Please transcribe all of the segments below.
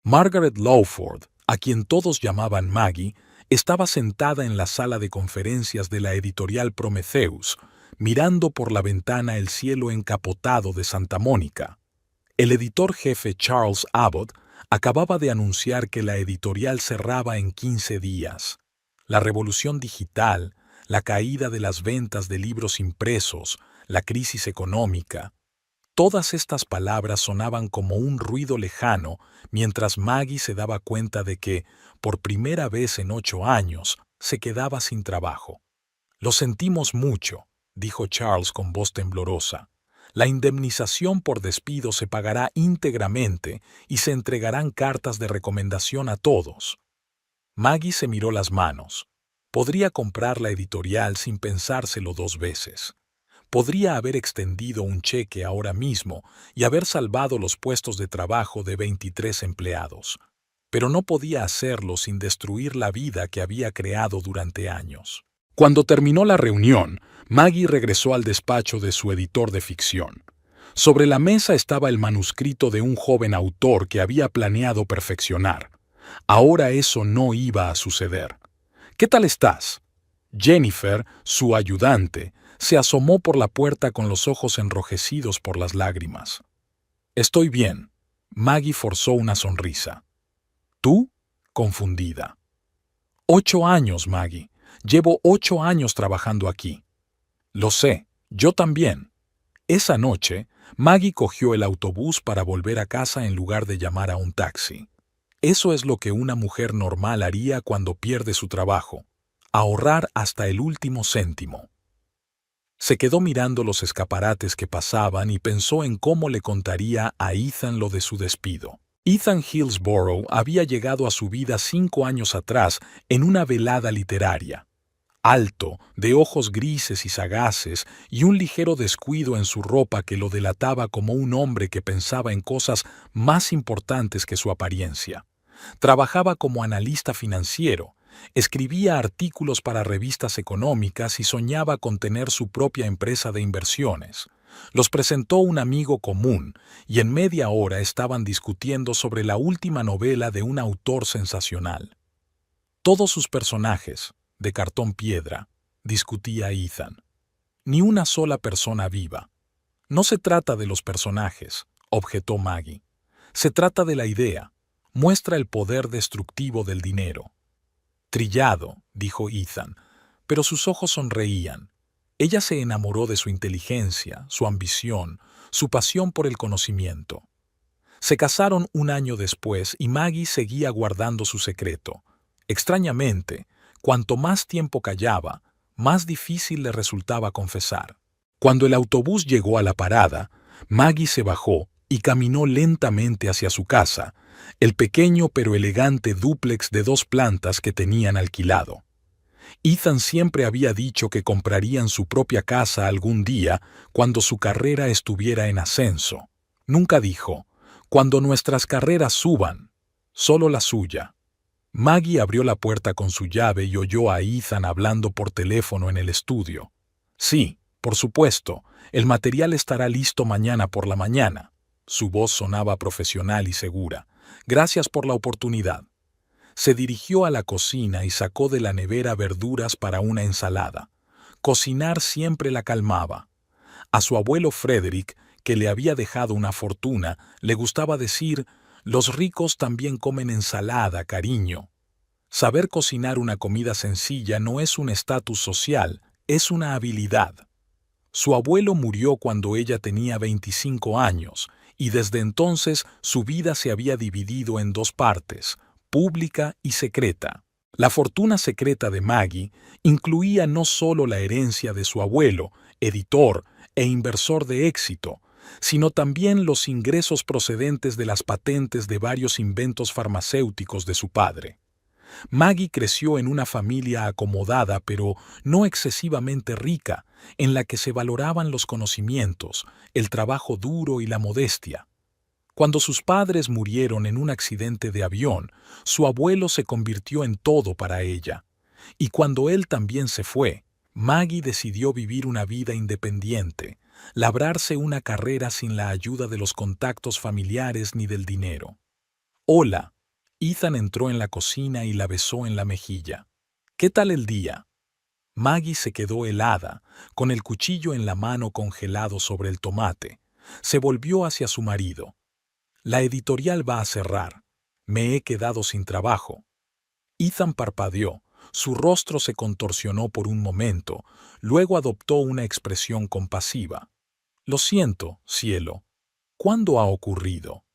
Margaret Lawford, a quien todos llamaban Maggie, estaba sentada en la sala de conferencias de la editorial Prometheus, mirando por la ventana el cielo encapotado de Santa Mónica. El editor jefe Charles Abbott acababa de anunciar que la editorial cerraba en 15 días. La revolución digital, la caída de las ventas de libros impresos, la crisis económica. Todas estas palabras sonaban como un ruido lejano mientras Maggie se daba cuenta de que, por primera vez en 8 años, se quedaba sin trabajo. «Lo sentimos mucho», dijo Charles con voz temblorosa. «La indemnización por despido se pagará íntegramente y se entregarán cartas de recomendación a todos». Maggie se miró las manos. Podría comprar la editorial sin pensárselo 2 veces. Podría haber extendido un cheque ahora mismo y haber salvado los puestos de trabajo de 23 empleados. Pero no podía hacerlo sin destruir la vida que había creado durante años. Cuando terminó la reunión, Maggie regresó al despacho de su editor de ficción. Sobre la mesa estaba el manuscrito de un joven autor que había planeado perfeccionar. Ahora eso no iba a suceder. «¿Qué tal estás?» Jennifer, su ayudante, se asomó por la puerta con los ojos enrojecidos por las lágrimas. «Estoy bien». Maggie forzó una sonrisa. «¿Tú?» confundida. 8 años, Maggie. Llevo 8 años trabajando aquí. Lo sé, yo también. Esa noche, Maggie cogió el autobús para volver a casa en lugar de llamar a un taxi. Eso es lo que una mujer normal haría cuando pierde su trabajo. Ahorrar hasta el último céntimo. Se quedó mirando los escaparates que pasaban y pensó en cómo le contaría a Ethan lo de su despido. Ethan Hillsborough había llegado a su vida 5 años atrás en una velada literaria. Alto, de ojos grises y sagaces, y un ligero descuido en su ropa que lo delataba como un hombre que pensaba en cosas más importantes que su apariencia. Trabajaba como analista financiero, escribía artículos para revistas económicas y soñaba con tener su propia empresa de inversiones. Los presentó un amigo común y en media hora estaban discutiendo sobre la última novela de un autor sensacional. Todos sus personajes, de cartón piedra, discutía Ethan. Ni una sola persona viva. «No se trata de los personajes», objetó Maggie. «Se trata de la idea. Muestra el poder destructivo del dinero». «Trillado», dijo Ethan, pero sus ojos sonreían. Ella se enamoró de su inteligencia, su ambición, su pasión por el conocimiento. Se casaron 1 año después y Maggie seguía guardando su secreto. Extrañamente, cuanto más tiempo callaba, más difícil le resultaba confesar. Cuando el autobús llegó a la parada, Maggie se bajó y caminó lentamente hacia su casa, el pequeño pero elegante dúplex de 2 plantas que tenían alquilado. Ethan siempre había dicho que comprarían su propia casa algún día cuando su carrera estuviera en ascenso. Nunca dijo, «cuando nuestras carreras suban», solo la suya. Maggie abrió la puerta con su llave y oyó a Ethan hablando por teléfono en el estudio. «Sí, por supuesto, el material estará listo mañana por la mañana». Su voz sonaba profesional y segura. «Gracias por la oportunidad». Se dirigió a la cocina y sacó de la nevera verduras para una ensalada. Cocinar siempre la calmaba. A su abuelo Frederick, que le había dejado una fortuna, le gustaba decir, «Los ricos también comen ensalada, cariño». Saber cocinar una comida sencilla no es un estatus social, es una habilidad. Su abuelo murió cuando ella tenía 25 años, y desde entonces su vida se había dividido en 2 partes, pública y secreta. La fortuna secreta de Maggie incluía no solo la herencia de su abuelo, editor e inversor de éxito, sino también los ingresos procedentes de las patentes de varios inventos farmacéuticos de su padre. Maggie creció en una familia acomodada pero no excesivamente rica, en la que se valoraban los conocimientos, el trabajo duro y la modestia. Cuando sus padres murieron en un accidente de avión, su abuelo se convirtió en todo para ella. Y cuando él también se fue, Maggie decidió vivir una vida independiente, labrarse una carrera sin la ayuda de los contactos familiares ni del dinero. «Hola», Ethan entró en la cocina y la besó en la mejilla. ¿Qué tal el día? Maggie se quedó helada, con el cuchillo en la mano congelado sobre el tomate. Se volvió hacia su marido. La editorial va a cerrar. Me he quedado sin trabajo. Ethan parpadeó. Su rostro se contorsionó por un momento, luego adoptó una expresión compasiva. Lo siento, cielo. ¿Cuándo ha ocurrido?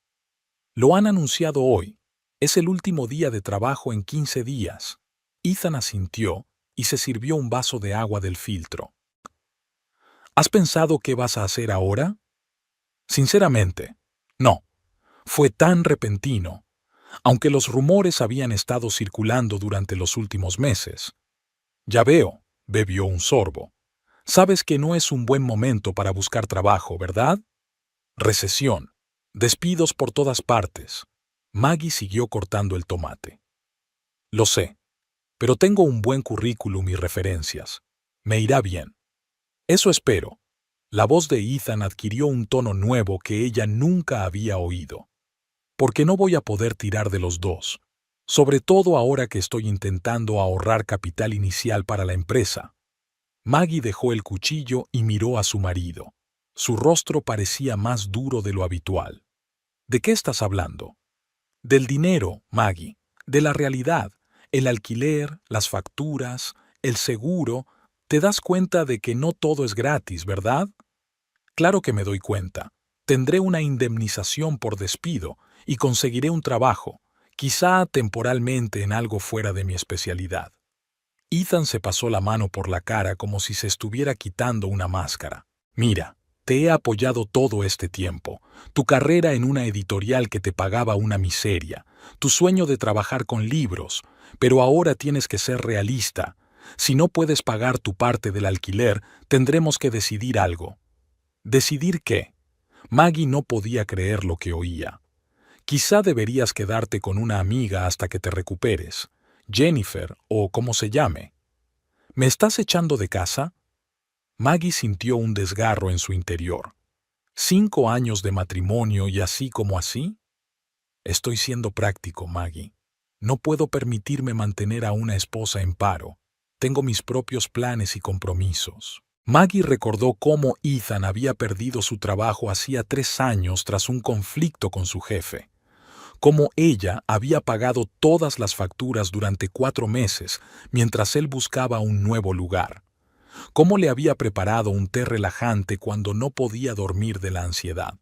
Lo han anunciado hoy. Es el último día de trabajo en 15 días. Ethan asintió y se sirvió un vaso de agua del filtro. ¿Has pensado qué vas a hacer ahora? Sinceramente, no. Fue tan repentino, aunque los rumores habían estado circulando durante los últimos meses. Ya veo, bebió un sorbo. Sabes que no es un buen momento para buscar trabajo, ¿verdad? Recesión, despidos por todas partes. Maggie siguió cortando el tomate. Lo sé, pero tengo un buen currículum y referencias. Me irá bien. Eso espero. La voz de Ethan adquirió un tono nuevo que ella nunca había oído. Porque no voy a poder tirar de los dos, sobre todo ahora que estoy intentando ahorrar capital inicial para la empresa. Maggie dejó el cuchillo y miró a su marido. Su rostro parecía más duro de lo habitual. ¿De qué estás hablando? Del dinero, Maggie, de la realidad, el alquiler, las facturas, el seguro. Te das cuenta de que no todo es gratis, ¿verdad? Claro que me doy cuenta. Tendré una indemnización por despido y conseguiré un trabajo, quizá temporalmente en algo fuera de mi especialidad. Ethan se pasó la mano por la cara como si se estuviera quitando una máscara. Mira, te he apoyado todo este tiempo. Tu carrera en una editorial que te pagaba una miseria, tu sueño de trabajar con libros, pero ahora tienes que ser realista. Si no puedes pagar tu parte del alquiler, tendremos que decidir algo. ¿Decidir qué? Maggie no podía creer lo que oía. Quizá deberías quedarte con una amiga hasta que te recuperes. Jennifer, o como se llame. ¿Me estás echando de casa? Maggie sintió un desgarro en su interior. 5 años de matrimonio y así como así. Estoy siendo práctico, Maggie. No puedo permitirme mantener a una esposa en paro. Tengo mis propios planes y compromisos. Maggie recordó cómo Ethan había perdido su trabajo hacía 3 años tras un conflicto con su jefe. Cómo ella había pagado todas las facturas durante 4 meses mientras él buscaba un nuevo lugar. Cómo le había preparado un té relajante cuando no podía dormir de la ansiedad.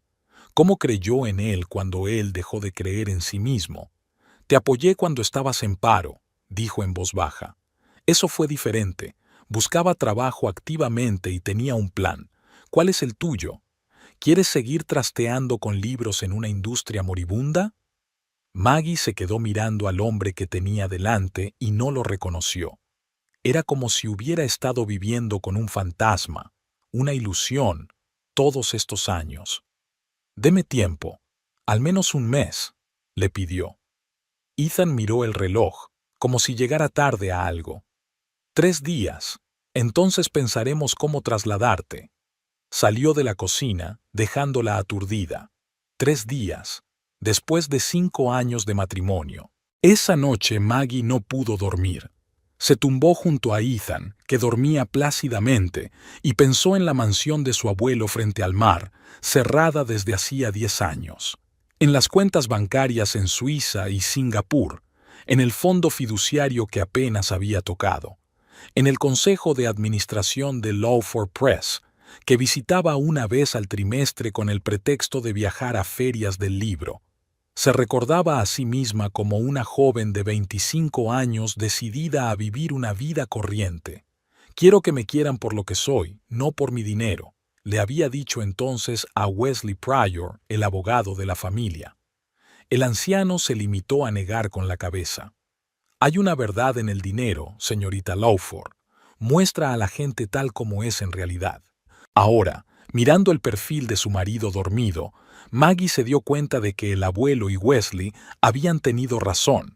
Cómo creyó en él cuando él dejó de creer en sí mismo. Te apoyé cuando estabas en paro, dijo en voz baja. Eso fue diferente. Buscaba trabajo activamente y tenía un plan. ¿Cuál es el tuyo? ¿Quieres seguir trasteando con libros en una industria moribunda? Maggie se quedó mirando al hombre que tenía delante y no lo reconoció. Era como si hubiera estado viviendo con un fantasma, una ilusión, todos estos años. Deme tiempo, al menos un mes, le pidió. Ethan miró el reloj, como si llegara tarde a algo. 3 días, entonces pensaremos cómo trasladarte. Salió de la cocina, dejándola aturdida. 3 días, después de 5 años de matrimonio. Esa noche Maggie no pudo dormir. Se tumbó junto a Ethan, que dormía plácidamente, y pensó en la mansión de su abuelo frente al mar, cerrada desde hacía 10 años. En las cuentas bancarias en Suiza y Singapur, en el fondo fiduciario que apenas había tocado, en el consejo de administración de Law for Press, que visitaba una vez al trimestre con el pretexto de viajar a ferias del libro. Se recordaba a sí misma como una joven de 25 años decidida a vivir una vida corriente. Quiero que me quieran por lo que soy, no por mi dinero, le había dicho entonces a Wesley Pryor, el abogado de la familia. El anciano se limitó a negar con la cabeza. Hay una verdad en el dinero, señorita Lawford. Muestra a la gente tal como es en realidad. Ahora, mirando el perfil de su marido dormido, Maggie se dio cuenta de que el abuelo y Wesley habían tenido razón.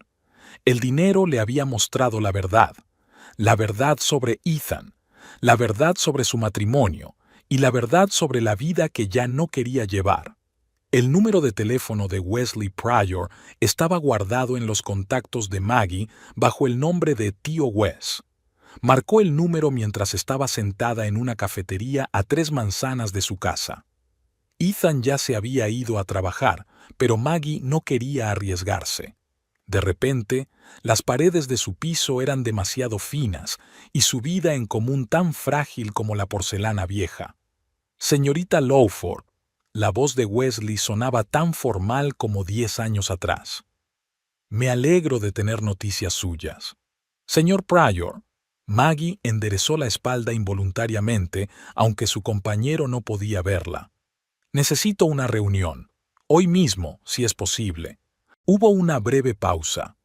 El dinero le había mostrado la verdad sobre Ethan, la verdad sobre su matrimonio y la verdad sobre la vida que ya no quería llevar. El número de teléfono de Wesley Pryor estaba guardado en los contactos de Maggie bajo el nombre de Tío Wes. Marcó el número mientras estaba sentada en una cafetería a 3 manzanas de su casa. Ethan ya se había ido a trabajar, pero Maggie no quería arriesgarse. De repente, las paredes de su piso eran demasiado finas y su vida en común tan frágil como la porcelana vieja. Señorita Lawford, la voz de Wesley sonaba tan formal como 10 años atrás. Me alegro de tener noticias suyas. Señor Pryor, Maggie enderezó la espalda involuntariamente, aunque su compañero no podía verla. Necesito una reunión. Hoy mismo, si es posible. Hubo una breve pausa.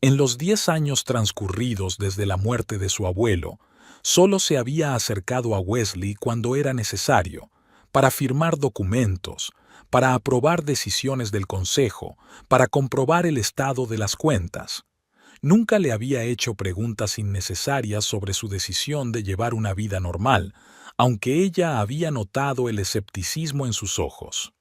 En los 10 años transcurridos desde la muerte de su abuelo, solo se había acercado a Wesley cuando era necesario, para firmar documentos, para aprobar decisiones del consejo, para comprobar el estado de las cuentas. Nunca le había hecho preguntas innecesarias sobre su decisión de llevar una vida normal, aunque ella había notado el escepticismo en sus ojos.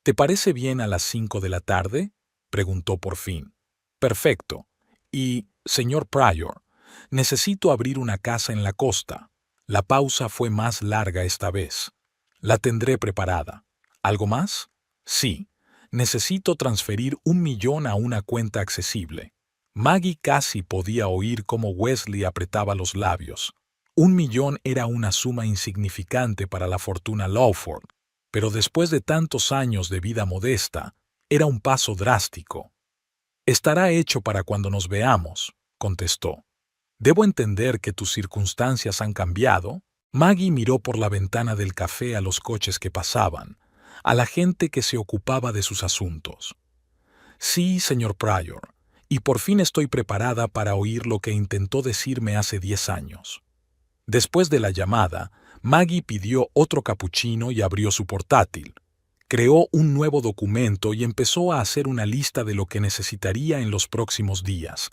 ¿Te parece bien a las 5 de la tarde? Preguntó por fin. Perfecto. Y, señor Pryor, necesito abrir una casa en la costa. La pausa fue más larga esta vez. La tendré preparada. ¿Algo más? Sí. Necesito transferir 1 millón a una cuenta accesible. Maggie casi podía oír cómo Wesley apretaba los labios. 1 millón era una suma insignificante para la fortuna Lawford, pero después de tantos años de vida modesta, era un paso drástico. Estará hecho para cuando nos veamos, contestó. ¿Debo entender que tus circunstancias han cambiado? Maggie miró por la ventana del café a los coches que pasaban, a la gente que se ocupaba de sus asuntos. Sí, señor Pryor, y por fin estoy preparada para oír lo que intentó decirme hace 10 años. Después de la llamada, Maggie pidió otro capuchino y abrió su portátil. Creó un nuevo documento y empezó a hacer una lista de lo que necesitaría en los próximos días,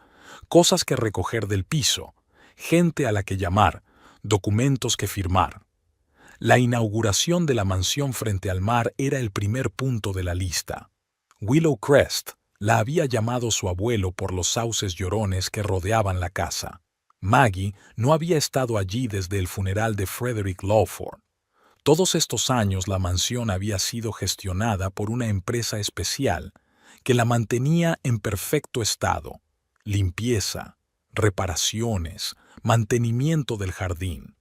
cosas que recoger del piso, gente a la que llamar, documentos que firmar. La inauguración de la mansión frente al mar era el primer punto de la lista. Willow Crest la había llamado su abuelo por los sauces llorones que rodeaban la casa. Maggie no había estado allí desde el funeral de Frederick Lawford. Todos estos años la mansión había sido gestionada por una empresa especial que la mantenía en perfecto estado. Limpieza, reparaciones, mantenimiento del jardín.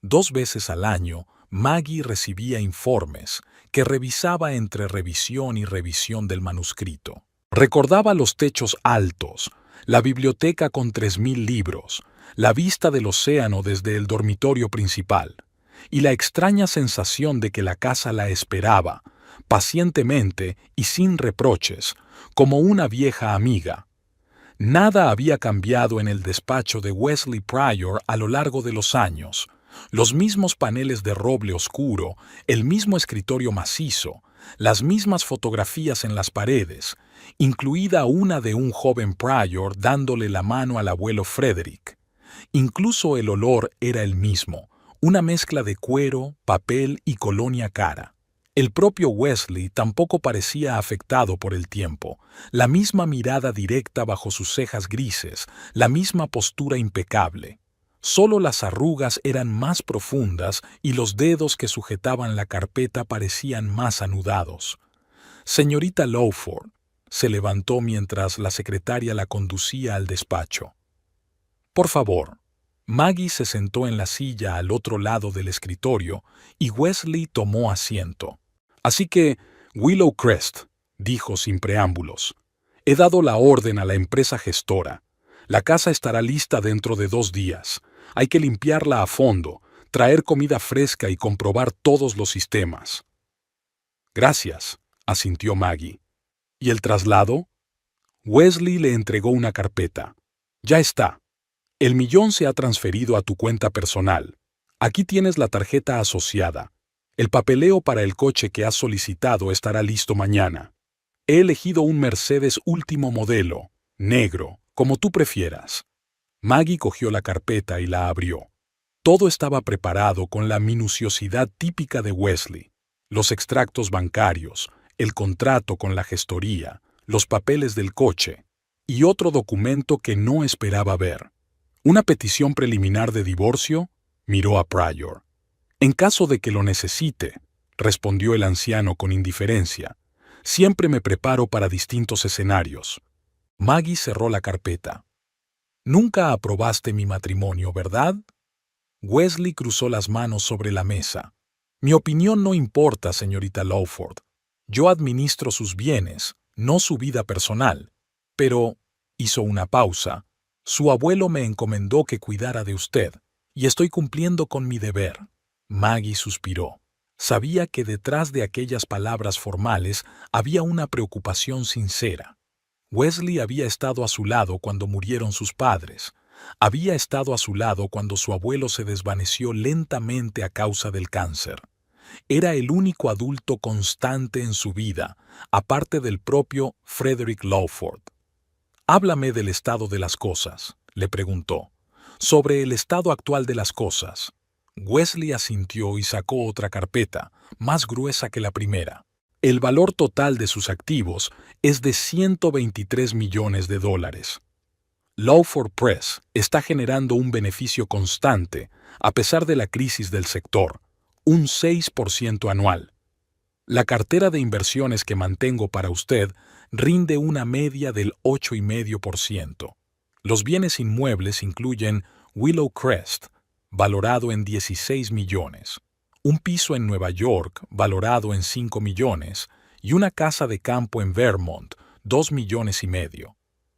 2 veces al año, Maggie recibía informes que revisaba entre revisión y revisión del manuscrito. Recordaba los techos altos, la biblioteca con 3.000 libros, la vista del océano desde el dormitorio principal, y la extraña sensación de que la casa la esperaba, pacientemente y sin reproches, como una vieja amiga. Nada había cambiado en el despacho de Wesley Pryor a lo largo de los años. Los mismos paneles de roble oscuro, el mismo escritorio macizo, las mismas fotografías en las paredes, incluida una de un joven Pryor dándole la mano al abuelo Frederick. Incluso el olor era el mismo, una mezcla de cuero, papel y colonia cara. El propio Wesley tampoco parecía afectado por el tiempo, la misma mirada directa bajo sus cejas grises, la misma postura impecable. Solo las arrugas eran más profundas y los dedos que sujetaban la carpeta parecían más anudados. Señorita Lawford se levantó mientras la secretaria la conducía al despacho. Por favor. Maggie se sentó en la silla al otro lado del escritorio y Wesley tomó asiento. Así que, Willow Crest, dijo sin preámbulos, he dado la orden a la empresa gestora. La casa estará lista dentro de 2 días. Hay que limpiarla a fondo, traer comida fresca y comprobar todos los sistemas. Gracias, asintió Maggie. ¿Y el traslado? Wesley le entregó una carpeta. Ya está. El 1 millón se ha transferido a tu cuenta personal. Aquí tienes la tarjeta asociada. El papeleo para el coche que has solicitado estará listo mañana. He elegido un Mercedes último modelo, negro, como tú prefieras. Maggie cogió la carpeta y la abrió. Todo estaba preparado con la minuciosidad típica de Wesley. Los extractos bancarios, el contrato con la gestoría, los papeles del coche y otro documento que no esperaba ver. ¿Una petición preliminar de divorcio? Miró a Pryor. En caso de que lo necesite, respondió el anciano con indiferencia. Siempre me preparo para distintos escenarios. Maggie cerró la carpeta. Nunca aprobaste mi matrimonio, ¿verdad? Wesley cruzó las manos sobre la mesa. Mi opinión no importa, señorita Lawford. Yo administro sus bienes, no su vida personal. Pero, hizo una pausa, su abuelo me encomendó que cuidara de usted, y estoy cumpliendo con mi deber. Maggie suspiró. Sabía que detrás de aquellas palabras formales había una preocupación sincera. Wesley había estado a su lado cuando murieron sus padres. Había estado a su lado cuando su abuelo se desvaneció lentamente a causa del cáncer. Era el único adulto constante en su vida, aparte del propio Frederick Lawford. «Háblame del estado de las cosas», le preguntó. «Sobre el estado actual de las cosas». Wesley asintió y sacó otra carpeta, más gruesa que la primera. El valor total de sus activos es de $123 millones. Lawford Press está generando un beneficio constante, a pesar de la crisis del sector, un 6% anual. La cartera de inversiones que mantengo para usted rinde una media del 8,5%. Los bienes inmuebles incluyen Willow Crest, valorado en 16 millones, un piso en Nueva York, valorado en 5 millones, y una casa de campo en Vermont, 2,5 millones.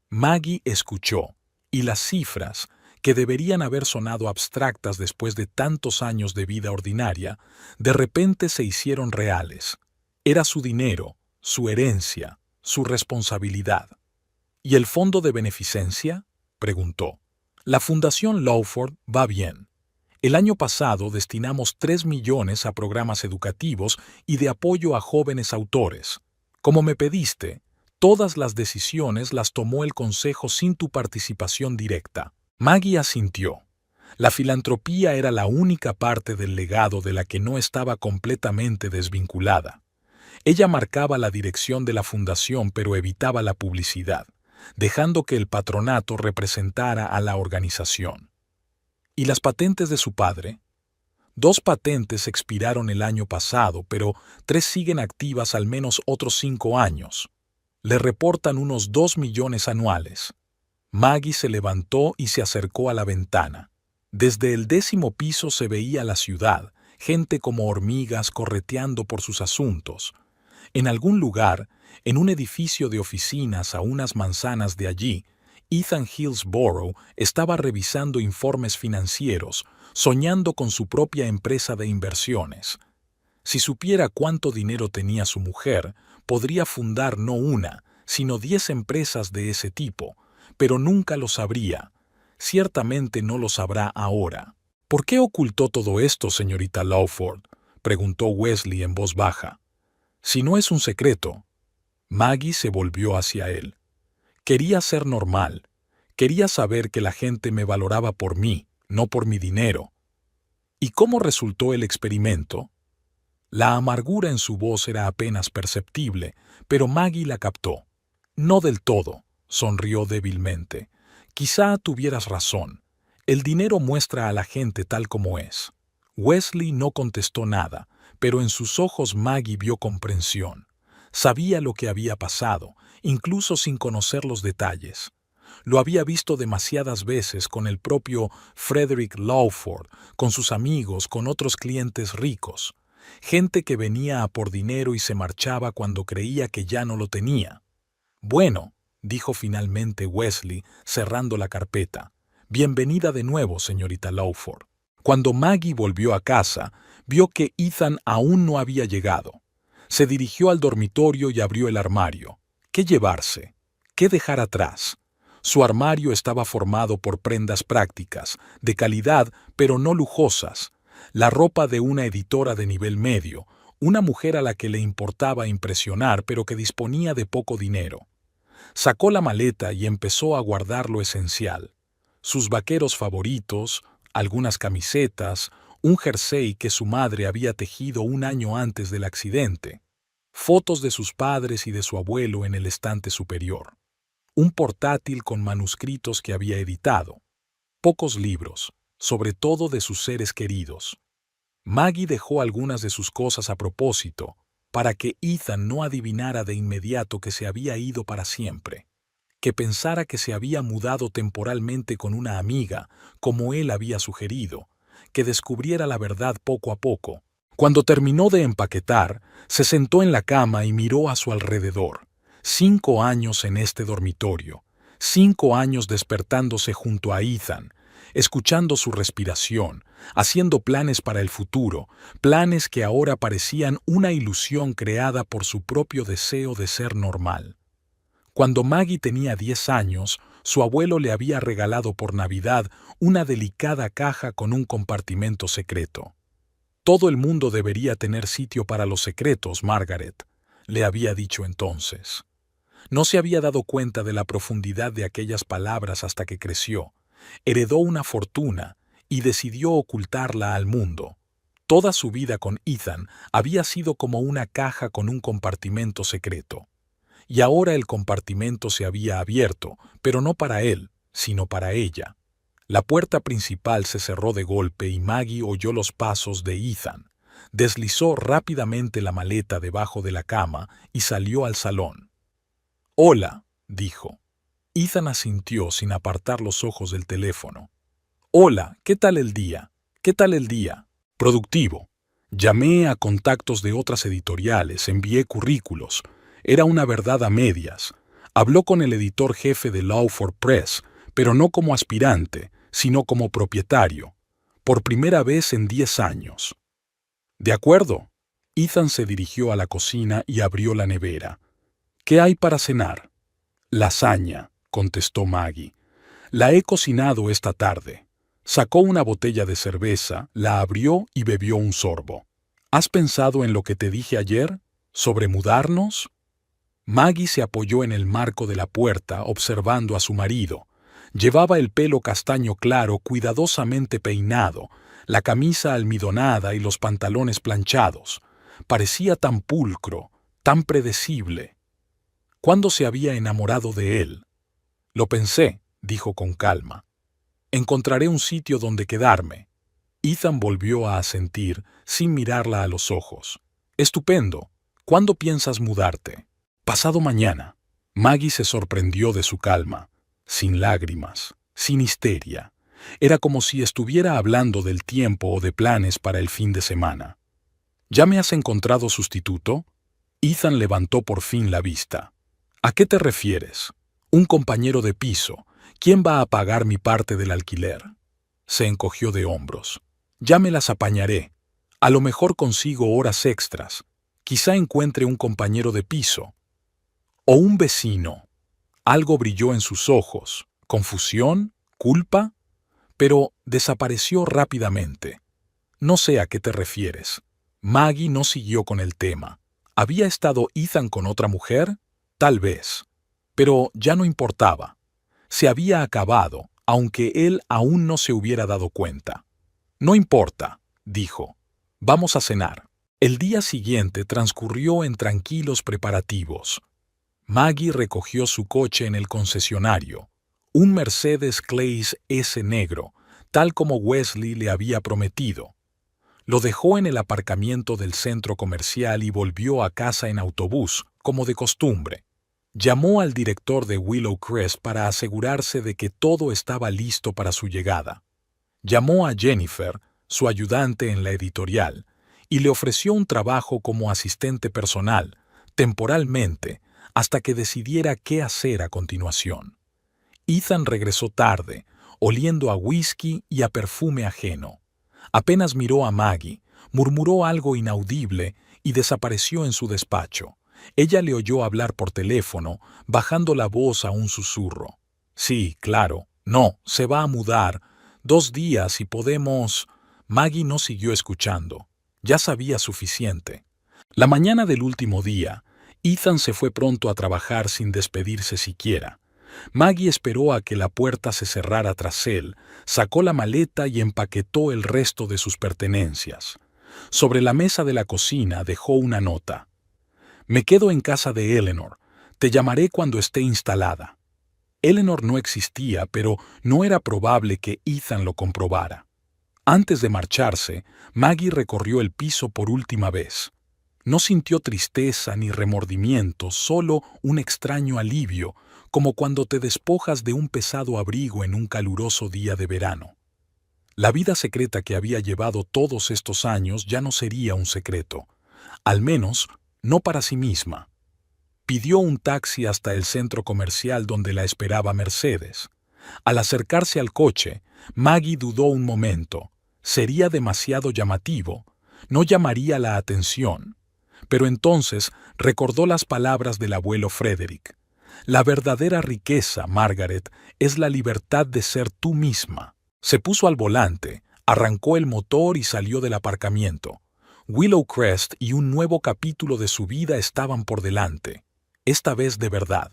Maggie escuchó, y las cifras, que deberían haber sonado abstractas después de tantos años de vida ordinaria, de repente se hicieron reales. Era su dinero, su herencia, su responsabilidad. ¿Y el fondo de beneficencia?, preguntó. La Fundación Lawford va bien. El año pasado destinamos 3 millones a programas educativos y de apoyo a jóvenes autores. Como me pediste, todas las decisiones las tomó el Consejo sin tu participación directa. Maggie asintió. La filantropía era la única parte del legado de la que no estaba completamente desvinculada. Ella marcaba la dirección de la fundación pero evitaba la publicidad, dejando que el patronato representara a la organización. ¿Y las patentes de su padre? 2 patentes expiraron el año pasado, pero 3 siguen activas al menos otros 5 años. Le reportan unos 2 millones anuales. Maggie se levantó y se acercó a la ventana. Desde el 10º piso se veía la ciudad, gente como hormigas correteando por sus asuntos. En algún lugar, en un edificio de oficinas a unas manzanas de allí, Ethan Hillsborough estaba revisando informes financieros, soñando con su propia empresa de inversiones. Si supiera cuánto dinero tenía su mujer, podría fundar no una, sino 10 empresas de ese tipo, pero nunca lo sabría. Ciertamente no lo sabrá ahora. ¿Por qué ocultó todo esto, señorita Lawford?, preguntó Wesley en voz baja. Si no es un secreto. Maggie se volvió hacia él. Quería ser normal. Quería saber que la gente me valoraba por mí, no por mi dinero. ¿Y cómo resultó el experimento? La amargura en su voz era apenas perceptible, pero Maggie la captó. No del todo, sonrió débilmente. Quizá tuvieras razón. El dinero muestra a la gente tal como es. Wesley no contestó nada, pero en sus ojos Maggie vio comprensión. Sabía lo que había pasado, incluso sin conocer los detalles. Lo había visto demasiadas veces con el propio Frederick Lawford, con sus amigos, con otros clientes ricos. Gente que venía a por dinero y se marchaba cuando creía que ya no lo tenía. «Bueno», dijo finalmente Wesley, cerrando la carpeta. «Bienvenida de nuevo, señorita Lawford». Cuando Maggie volvió a casa, vio que Ethan aún no había llegado. Se dirigió al dormitorio y abrió el armario. ¿Qué llevarse? ¿Qué dejar atrás? Su armario estaba formado por prendas prácticas, de calidad pero no lujosas. La ropa de una editora de nivel medio, una mujer a la que le importaba impresionar pero que disponía de poco dinero. Sacó la maleta y empezó a guardar lo esencial. Sus vaqueros favoritos, algunas camisetas, un jersey que su madre había tejido un año antes del accidente. fotos de sus padres y de su abuelo en el estante superior, un portátil con manuscritos que había editado, pocos libros, sobre todo de sus seres queridos. Maggie dejó algunas de sus cosas a propósito, para que Ethan no adivinara de inmediato que se había ido para siempre, que pensara que se había mudado temporalmente con una amiga, como él había sugerido, que descubriera la verdad poco a poco. Cuando terminó de empaquetar, se sentó en la cama y miró a su alrededor. 5 años en este dormitorio, 5 años despertándose junto a Ethan, escuchando su respiración, haciendo planes para el futuro, planes que ahora parecían una ilusión creada por su propio deseo de ser normal. Cuando Maggie tenía 10 años, su abuelo le había regalado por Navidad una delicada caja con un compartimento secreto. Todo el mundo debería tener sitio para los secretos, Margaret, le había dicho entonces. No se había dado cuenta de la profundidad de aquellas palabras hasta que creció, heredó una fortuna y decidió ocultarla al mundo. Toda su vida con Ethan había sido como una caja con un compartimento secreto. Y ahora el compartimento se había abierto, pero no para él, sino para ella. La puerta principal se cerró de golpe y Maggie oyó los pasos de Ethan. Deslizó rápidamente la maleta debajo de la cama y salió al salón. «Hola», dijo. Ethan asintió sin apartar los ojos del teléfono. «Hola, ¿qué tal el día? ¿Qué tal el día?» «Productivo. Llamé a contactos de otras editoriales, envié currículos. Era una verdad a medias. Habló con el editor jefe de Lawford Press, pero no como aspirante, sino como propietario. Por primera vez en 10 años. «De acuerdo». Ethan se dirigió a la cocina y abrió la nevera. «¿Qué hay para cenar?» «Lasaña», contestó Maggie. «La he cocinado esta tarde». Sacó una botella de cerveza, la abrió y bebió un sorbo. «¿Has pensado en lo que te dije ayer? ¿Sobre mudarnos?» Maggie se apoyó en el marco de la puerta, observando a su marido. Llevaba el pelo castaño claro, cuidadosamente peinado, la camisa almidonada y los pantalones planchados. Parecía tan pulcro, tan predecible. ¿Cuándo se había enamorado de él? «Lo pensé», dijo con calma. «Encontraré un sitio donde quedarme». Ethan volvió a asentir, sin mirarla a los ojos. «Estupendo. ¿Cuándo piensas mudarte?» «Pasado mañana». Maggie se sorprendió de su calma, sin lágrimas, sin histeria. Era como si estuviera hablando del tiempo o de planes para el fin de semana. «¿Ya me has encontrado sustituto?» Ethan levantó por fin la vista. «¿A qué te refieres?» «Un compañero de piso. ¿Quién va a pagar mi parte del alquiler?» Se encogió de hombros. «Ya me las apañaré. A lo mejor consigo horas extras. Quizá encuentre un compañero de piso. O un vecino». Algo brilló en sus ojos. ¿Confusión? ¿Culpa? Pero desapareció rápidamente. «No sé a qué te refieres». Maggie no siguió con el tema. ¿Había estado Ethan con otra mujer? Tal vez. Pero ya no importaba. Se había acabado, aunque él aún no se hubiera dado cuenta. «No importa», dijo. «Vamos a cenar». El día siguiente transcurrió en tranquilos preparativos. Maggie recogió su coche en el concesionario, un Mercedes Clase S negro, tal como Wesley le había prometido. Lo dejó en el aparcamiento del centro comercial y volvió a casa en autobús, como de costumbre. Llamó al director de Willow Crest para asegurarse de que todo estaba listo para su llegada. Llamó a Jennifer, su ayudante en la editorial, y le ofreció un trabajo como asistente personal, temporalmente, hasta que decidiera qué hacer a continuación. Ethan regresó tarde, oliendo a whisky y a perfume ajeno. Apenas miró a Maggie, murmuró algo inaudible y desapareció en su despacho. Ella le oyó hablar por teléfono, bajando la voz a un susurro. «Sí, claro. No, se va a mudar. 2 días y podemos...» Maggie no siguió escuchando. Ya sabía suficiente. La mañana del último día, Ethan se fue pronto a trabajar sin despedirse siquiera. Maggie esperó a que la puerta se cerrara tras él, sacó la maleta y empaquetó el resto de sus pertenencias. Sobre la mesa de la cocina dejó una nota. Me quedo en casa de Eleanor. Te llamaré cuando esté instalada. Eleanor no existía, pero no era probable que Ethan lo comprobara. Antes de marcharse, Maggie recorrió el piso por última vez. No sintió tristeza ni remordimiento, solo un extraño alivio, como cuando te despojas de un pesado abrigo en un caluroso día de verano. La vida secreta que había llevado todos estos años ya no sería un secreto, al menos no para sí misma. Pidió un taxi hasta el centro comercial donde la esperaba Mercedes. Al acercarse al coche, Maggie dudó un momento. Sería demasiado llamativo, no llamaría la atención. Pero entonces recordó las palabras del abuelo Frederick. La verdadera riqueza, Margaret, es la libertad de ser tú misma. Se puso al volante, arrancó el motor y salió del aparcamiento. Willow Crest y un nuevo capítulo de su vida estaban por delante, esta vez de verdad.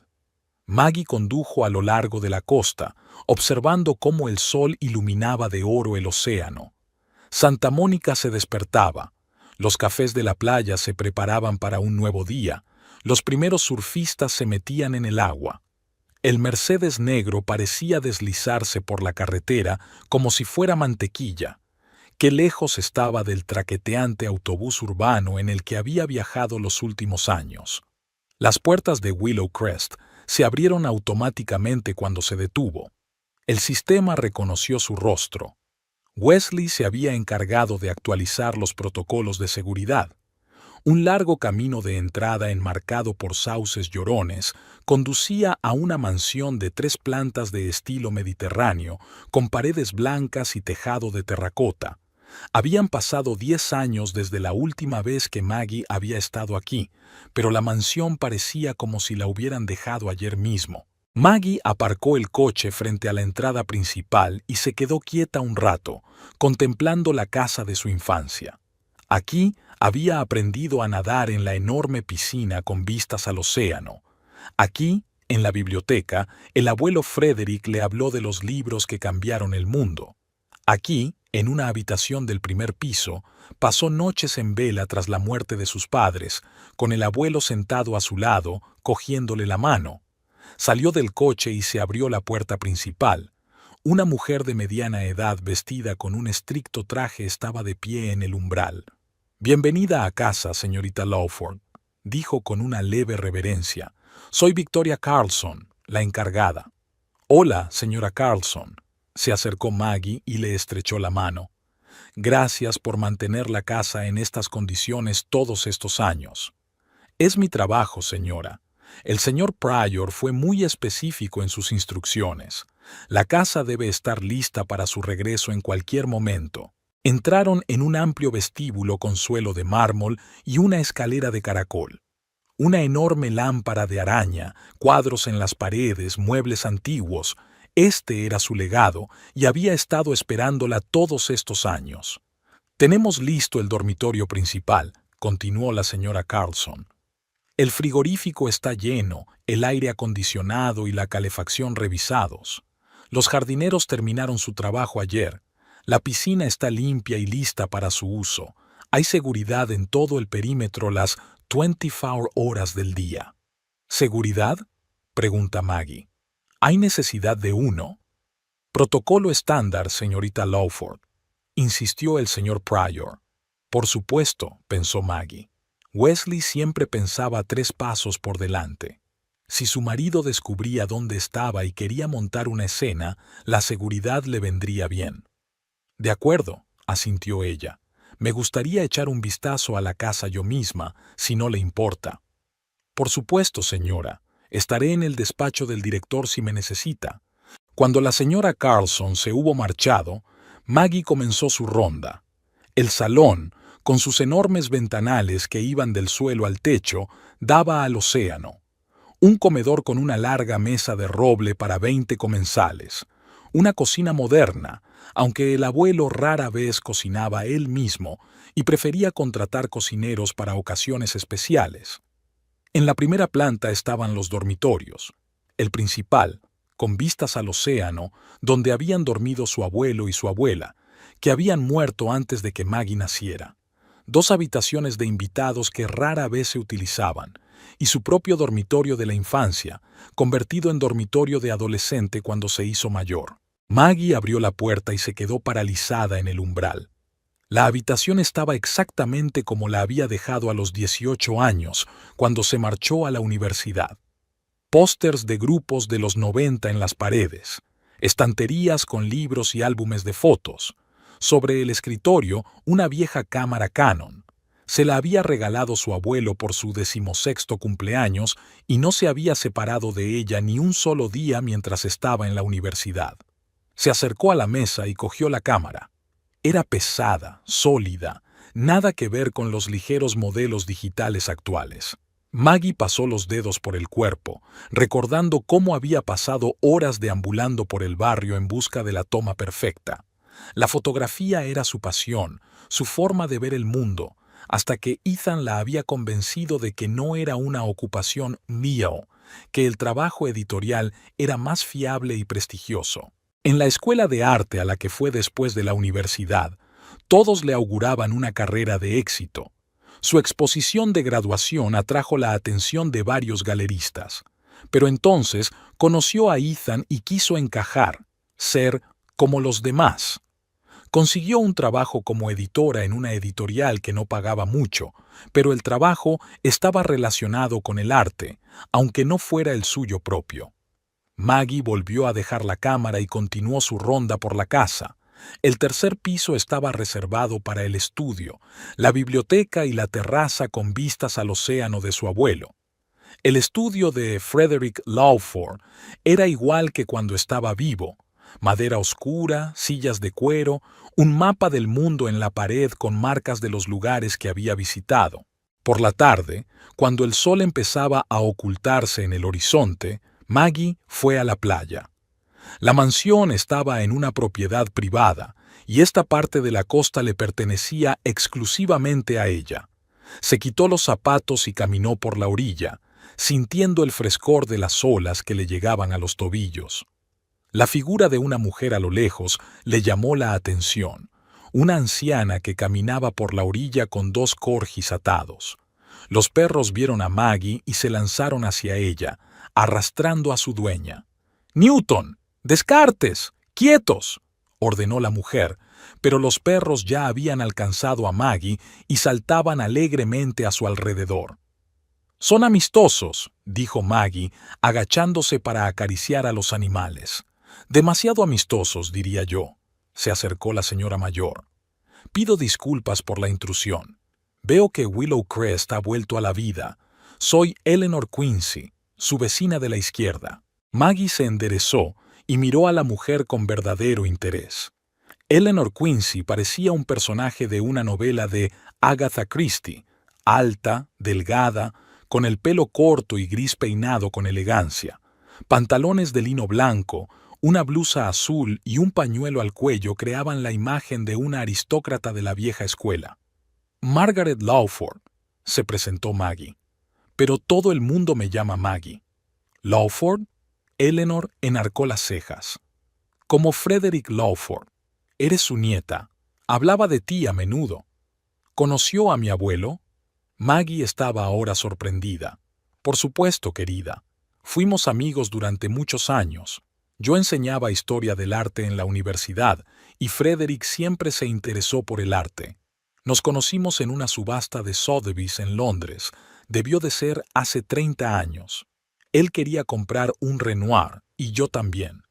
Maggie condujo a lo largo de la costa, observando cómo el sol iluminaba de oro el océano. Santa Mónica se despertaba. Los cafés de la playa se preparaban para un nuevo día. Los primeros surfistas se metían en el agua. El Mercedes negro parecía deslizarse por la carretera como si fuera mantequilla. Qué lejos estaba del traqueteante autobús urbano en el que había viajado los últimos años. Las puertas de Willow Crest se abrieron automáticamente cuando se detuvo. El sistema reconoció su rostro. Wesley se había encargado de actualizar los protocolos de seguridad. Un largo camino de entrada enmarcado por sauces llorones conducía a una mansión de 3 plantas de estilo mediterráneo, con paredes blancas y tejado de terracota. Habían pasado 10 años desde la última vez que Maggie había estado aquí, pero la mansión parecía como si la hubieran dejado ayer mismo. Maggie aparcó el coche frente a la entrada principal y se quedó quieta un rato, contemplando la casa de su infancia. Aquí había aprendido a nadar en la enorme piscina con vistas al océano. Aquí, en la biblioteca, el abuelo Frederick le habló de los libros que cambiaron el mundo. Aquí, en una habitación del primer piso, pasó noches en vela tras la muerte de sus padres, con el abuelo sentado a su lado, cogiéndole la mano. Salió del coche y se abrió la puerta principal. Una mujer de mediana edad vestida con un estricto traje estaba de pie en el umbral. «Bienvenida a casa, señorita Lawford», dijo con una leve reverencia. «Soy Victoria Carlson, la encargada». «Hola, señora Carlson», se acercó Maggie y le estrechó la mano. «Gracias por mantener la casa en estas condiciones todos estos años». «Es mi trabajo, señora. El señor Pryor fue muy específico en sus instrucciones. La casa debe estar lista para su regreso en cualquier momento». Entraron en un amplio vestíbulo con suelo de mármol y una escalera de caracol. Una enorme lámpara de araña, cuadros en las paredes, muebles antiguos. Este era su legado y había estado esperándola todos estos años. «Tenemos listo el dormitorio principal», continuó la señora Carlson. «El frigorífico está lleno, el aire acondicionado y la calefacción revisados. Los jardineros terminaron su trabajo ayer. La piscina está limpia y lista para su uso. Hay seguridad en todo el perímetro las 24 horas del día». «¿Seguridad?», pregunta Maggie. «¿Hay necesidad de uno?» «Protocolo estándar, señorita Lawford», insistió el señor Pryor. «Por supuesto», pensó Maggie. Wesley siempre pensaba 3 pasos por delante. Si su marido descubría dónde estaba y quería montar una escena, la seguridad le vendría bien. «De acuerdo», asintió ella. «Me gustaría echar un vistazo a la casa yo misma, si no le importa». «Por supuesto, señora. Estaré en el despacho del director si me necesita». Cuando la señora Carlson se hubo marchado, Maggie comenzó su ronda. El salón, con sus enormes ventanales que iban del suelo al techo, daba al océano. Un comedor con una larga mesa de roble para 20 comensales. Una cocina moderna, aunque el abuelo rara vez cocinaba él mismo y prefería contratar cocineros para ocasiones especiales. En la primera planta estaban los dormitorios. El principal, con vistas al océano, donde habían dormido su abuelo y su abuela, que habían muerto antes de que Maggie naciera. 2 habitaciones de invitados que rara vez se utilizaban, y su propio dormitorio de la infancia, convertido en dormitorio de adolescente cuando se hizo mayor. Maggie abrió la puerta y se quedó paralizada en el umbral. La habitación estaba exactamente como la había dejado a los 18 años, cuando se marchó a la universidad. Pósters de grupos de los 90 en las paredes, estanterías con libros y álbumes de fotos. Sobre el escritorio, una vieja cámara Canon. Se la había regalado su abuelo por su 16º cumpleaños y no se había separado de ella ni un solo día mientras estaba en la universidad. Se acercó a la mesa y cogió la cámara. Era pesada, sólida, nada que ver con los ligeros modelos digitales actuales. Maggie pasó los dedos por el cuerpo, recordando cómo había pasado horas deambulando por el barrio en busca de la toma perfecta. La fotografía era su pasión, su forma de ver el mundo, hasta que Ethan la había convencido de que no era una ocupación mío, que el trabajo editorial era más fiable y prestigioso. En la escuela de arte a la que fue después de la universidad, todos le auguraban una carrera de éxito. Su exposición de graduación atrajo la atención de varios galeristas, pero entonces conoció a Ethan y quiso encajar, ser como los demás. Consiguió un trabajo como editora en una editorial que no pagaba mucho, pero el trabajo estaba relacionado con el arte, aunque no fuera el suyo propio. Maggie volvió a dejar la cámara y continuó su ronda por la casa. El tercer piso estaba reservado para el estudio, la biblioteca y la terraza con vistas al océano de su abuelo. El estudio de Frederick Lawford era igual que cuando estaba vivo. Madera oscura, sillas de cuero, un mapa del mundo en la pared con marcas de los lugares que había visitado. Por la tarde, cuando el sol empezaba a ocultarse en el horizonte, Maggie fue a la playa. La mansión estaba en una propiedad privada, y esta parte de la costa le pertenecía exclusivamente a ella. Se quitó los zapatos y caminó por la orilla, sintiendo el frescor de las olas que le llegaban a los tobillos. La figura de una mujer a lo lejos le llamó la atención, una anciana que caminaba por la orilla con 2 corgis atados. Los perros vieron a Maggie y se lanzaron hacia ella, arrastrando a su dueña. «¡Newton! ¡Descartes! ¡Quietos!», ordenó la mujer, pero los perros ya habían alcanzado a Maggie y saltaban alegremente a su alrededor. «Son amistosos», dijo Maggie, agachándose para acariciar a los animales. «Demasiado amistosos, diría yo», se acercó la señora mayor. «Pido disculpas por la intrusión. Veo que Willow Crest ha vuelto a la vida. Soy Eleanor Quincy, su vecina de la izquierda». Maggie se enderezó y miró a la mujer con verdadero interés. Eleanor Quincy parecía un personaje de una novela de Agatha Christie, alta, delgada, con el pelo corto y gris peinado con elegancia, pantalones de lino blanco, una blusa azul y un pañuelo al cuello creaban la imagen de una aristócrata de la vieja escuela. «Margaret Lawford», se presentó Maggie. «Pero todo el mundo me llama Maggie». «¿Lawford?». Eleanor enarcó las cejas. «Como Frederick Lawford. Eres su nieta. Hablaba de ti a menudo». «¿Conoció a mi abuelo?». Maggie estaba ahora sorprendida. «Por supuesto, querida. Fuimos amigos durante muchos años. Yo enseñaba historia del arte en la universidad y Frederick siempre se interesó por el arte. Nos conocimos en una subasta de Sotheby's en Londres. Debió de ser hace 30 años. Él quería comprar un Renoir y yo también.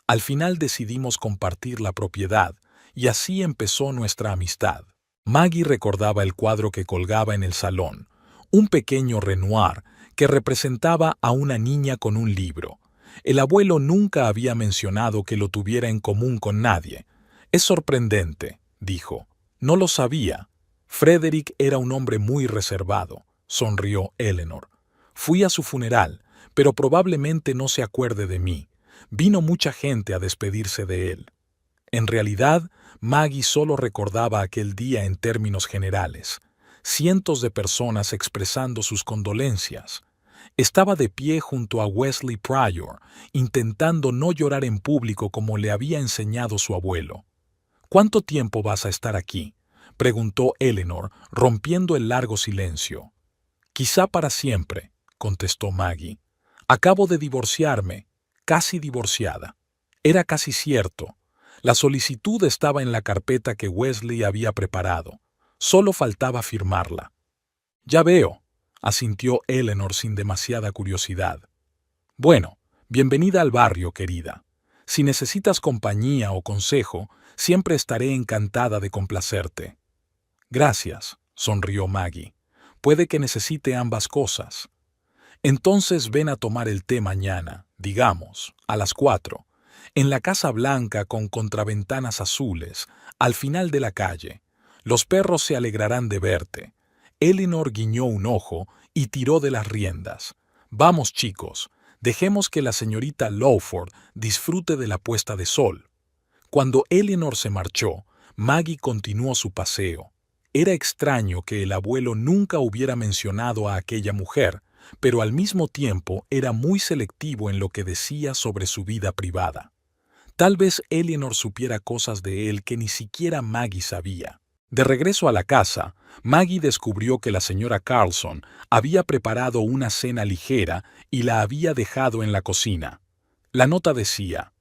Al final decidimos compartir la propiedad y así empezó nuestra amistad». Maggie recordaba el cuadro que colgaba en el salón, un pequeño Renoir que representaba a una niña con un libro. El abuelo nunca había mencionado que lo tuviera en común con nadie. «Es sorprendente», dijo. «No lo sabía». «Frederick era un hombre muy reservado», sonrió Eleanor. «Fui a su funeral, pero probablemente no se acuerde de mí. Vino mucha gente a despedirse de él». En realidad, Maggie solo recordaba aquel día en términos generales. Cientos de personas expresando sus condolencias. Estaba de pie junto a Wesley Pryor, intentando no llorar en público como le había enseñado su abuelo. «¿Cuánto tiempo vas a estar aquí?», preguntó Eleanor, rompiendo el largo silencio. «Quizá para siempre», contestó Maggie. Acabo de divorciarme, casi divorciada. Era casi cierto. La solicitud estaba en la carpeta que Wesley había preparado. Solo faltaba firmarla. Ya veo, asintió Eleanor sin demasiada curiosidad. Bueno, bienvenida al barrio, querida. Si necesitas compañía o consejo, siempre estaré encantada de complacerte. Gracias, sonrió Maggie. Puede que necesite ambas cosas. Entonces ven a tomar el té mañana, digamos, a las 4, en la Casa Blanca con contraventanas azules, al final de la calle. Los perros se alegrarán de verte. Eleanor guiñó un ojo y tiró de las riendas. Vamos, chicos, dejemos que la señorita Lawford disfrute de la puesta de sol. Cuando Eleanor se marchó, Maggie continuó su paseo. Era extraño que el abuelo nunca hubiera mencionado a aquella mujer, pero al mismo tiempo era muy selectivo en lo que decía sobre su vida privada. Tal vez Eleanor supiera cosas de él que ni siquiera Maggie sabía. De regreso a la casa, Maggie descubrió que la señora Carlson había preparado una cena ligera y la había dejado en la cocina. La nota decía: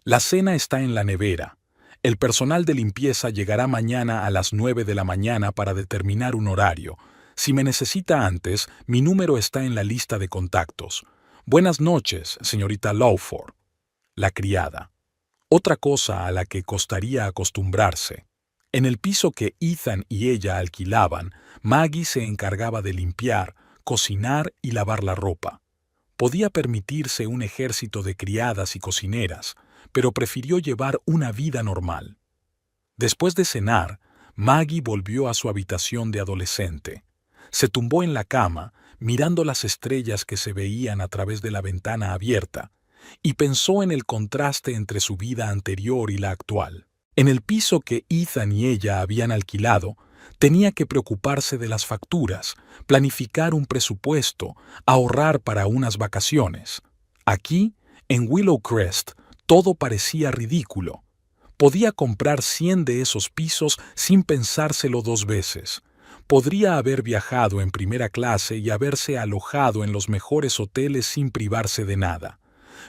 «La cena está en la nevera. El personal de limpieza llegará mañana a las 9 de la mañana para determinar un horario. Si me necesita antes, mi número está en la lista de contactos. Buenas noches, señorita Lawford». La criada. Otra cosa a la que costaría acostumbrarse. En el piso que Ethan y ella alquilaban, Maggie se encargaba de limpiar, cocinar y lavar la ropa. Podía permitirse un ejército de criadas y cocineras, pero prefirió llevar una vida normal. Después de cenar, Maggie volvió a su habitación de adolescente. Se tumbó en la cama, mirando las estrellas que se veían a través de la ventana abierta, y pensó en el contraste entre su vida anterior y la actual. En el piso que Ethan y ella habían alquilado, tenía que preocuparse de las facturas, planificar un presupuesto, ahorrar para unas vacaciones. Aquí, en Willow Crest, todo parecía ridículo. Podía comprar 100 de esos pisos sin pensárselo 2 veces. Podría haber viajado en primera clase y haberse alojado en los mejores hoteles sin privarse de nada.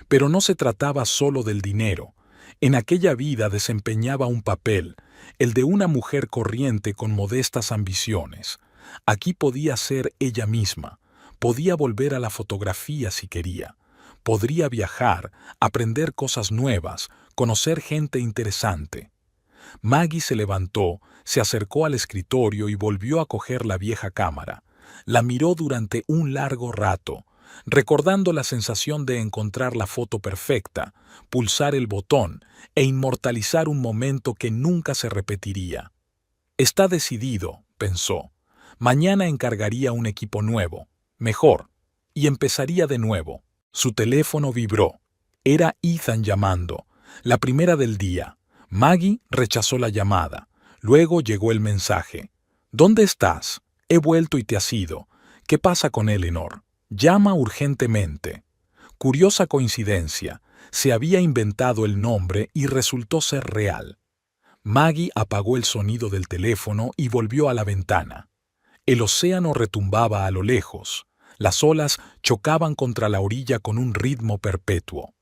Pero no se trataba solo del dinero. En aquella vida desempeñaba un papel, el de una mujer corriente con modestas ambiciones. Aquí podía ser ella misma, podía volver a la fotografía si quería, podría viajar, aprender cosas nuevas, conocer gente interesante. Maggie se levantó, se acercó al escritorio y volvió a coger la vieja cámara. La miró durante un largo rato, recordando la sensación de encontrar la foto perfecta, pulsar el botón e inmortalizar un momento que nunca se repetiría. Está decidido, pensó. Mañana encargaría un equipo nuevo, mejor, y empezaría de nuevo. Su teléfono vibró. Era Ethan llamando, la primera del día. Maggie rechazó la llamada. Luego llegó el mensaje. «¿Dónde estás? He vuelto y te has ido. ¿Qué pasa con Eleanor? Llama urgentemente». Curiosa coincidencia, se había inventado el nombre y resultó ser real. Maggie apagó el sonido del teléfono y volvió a la ventana. El océano retumbaba a lo lejos. Las olas chocaban contra la orilla con un ritmo perpetuo.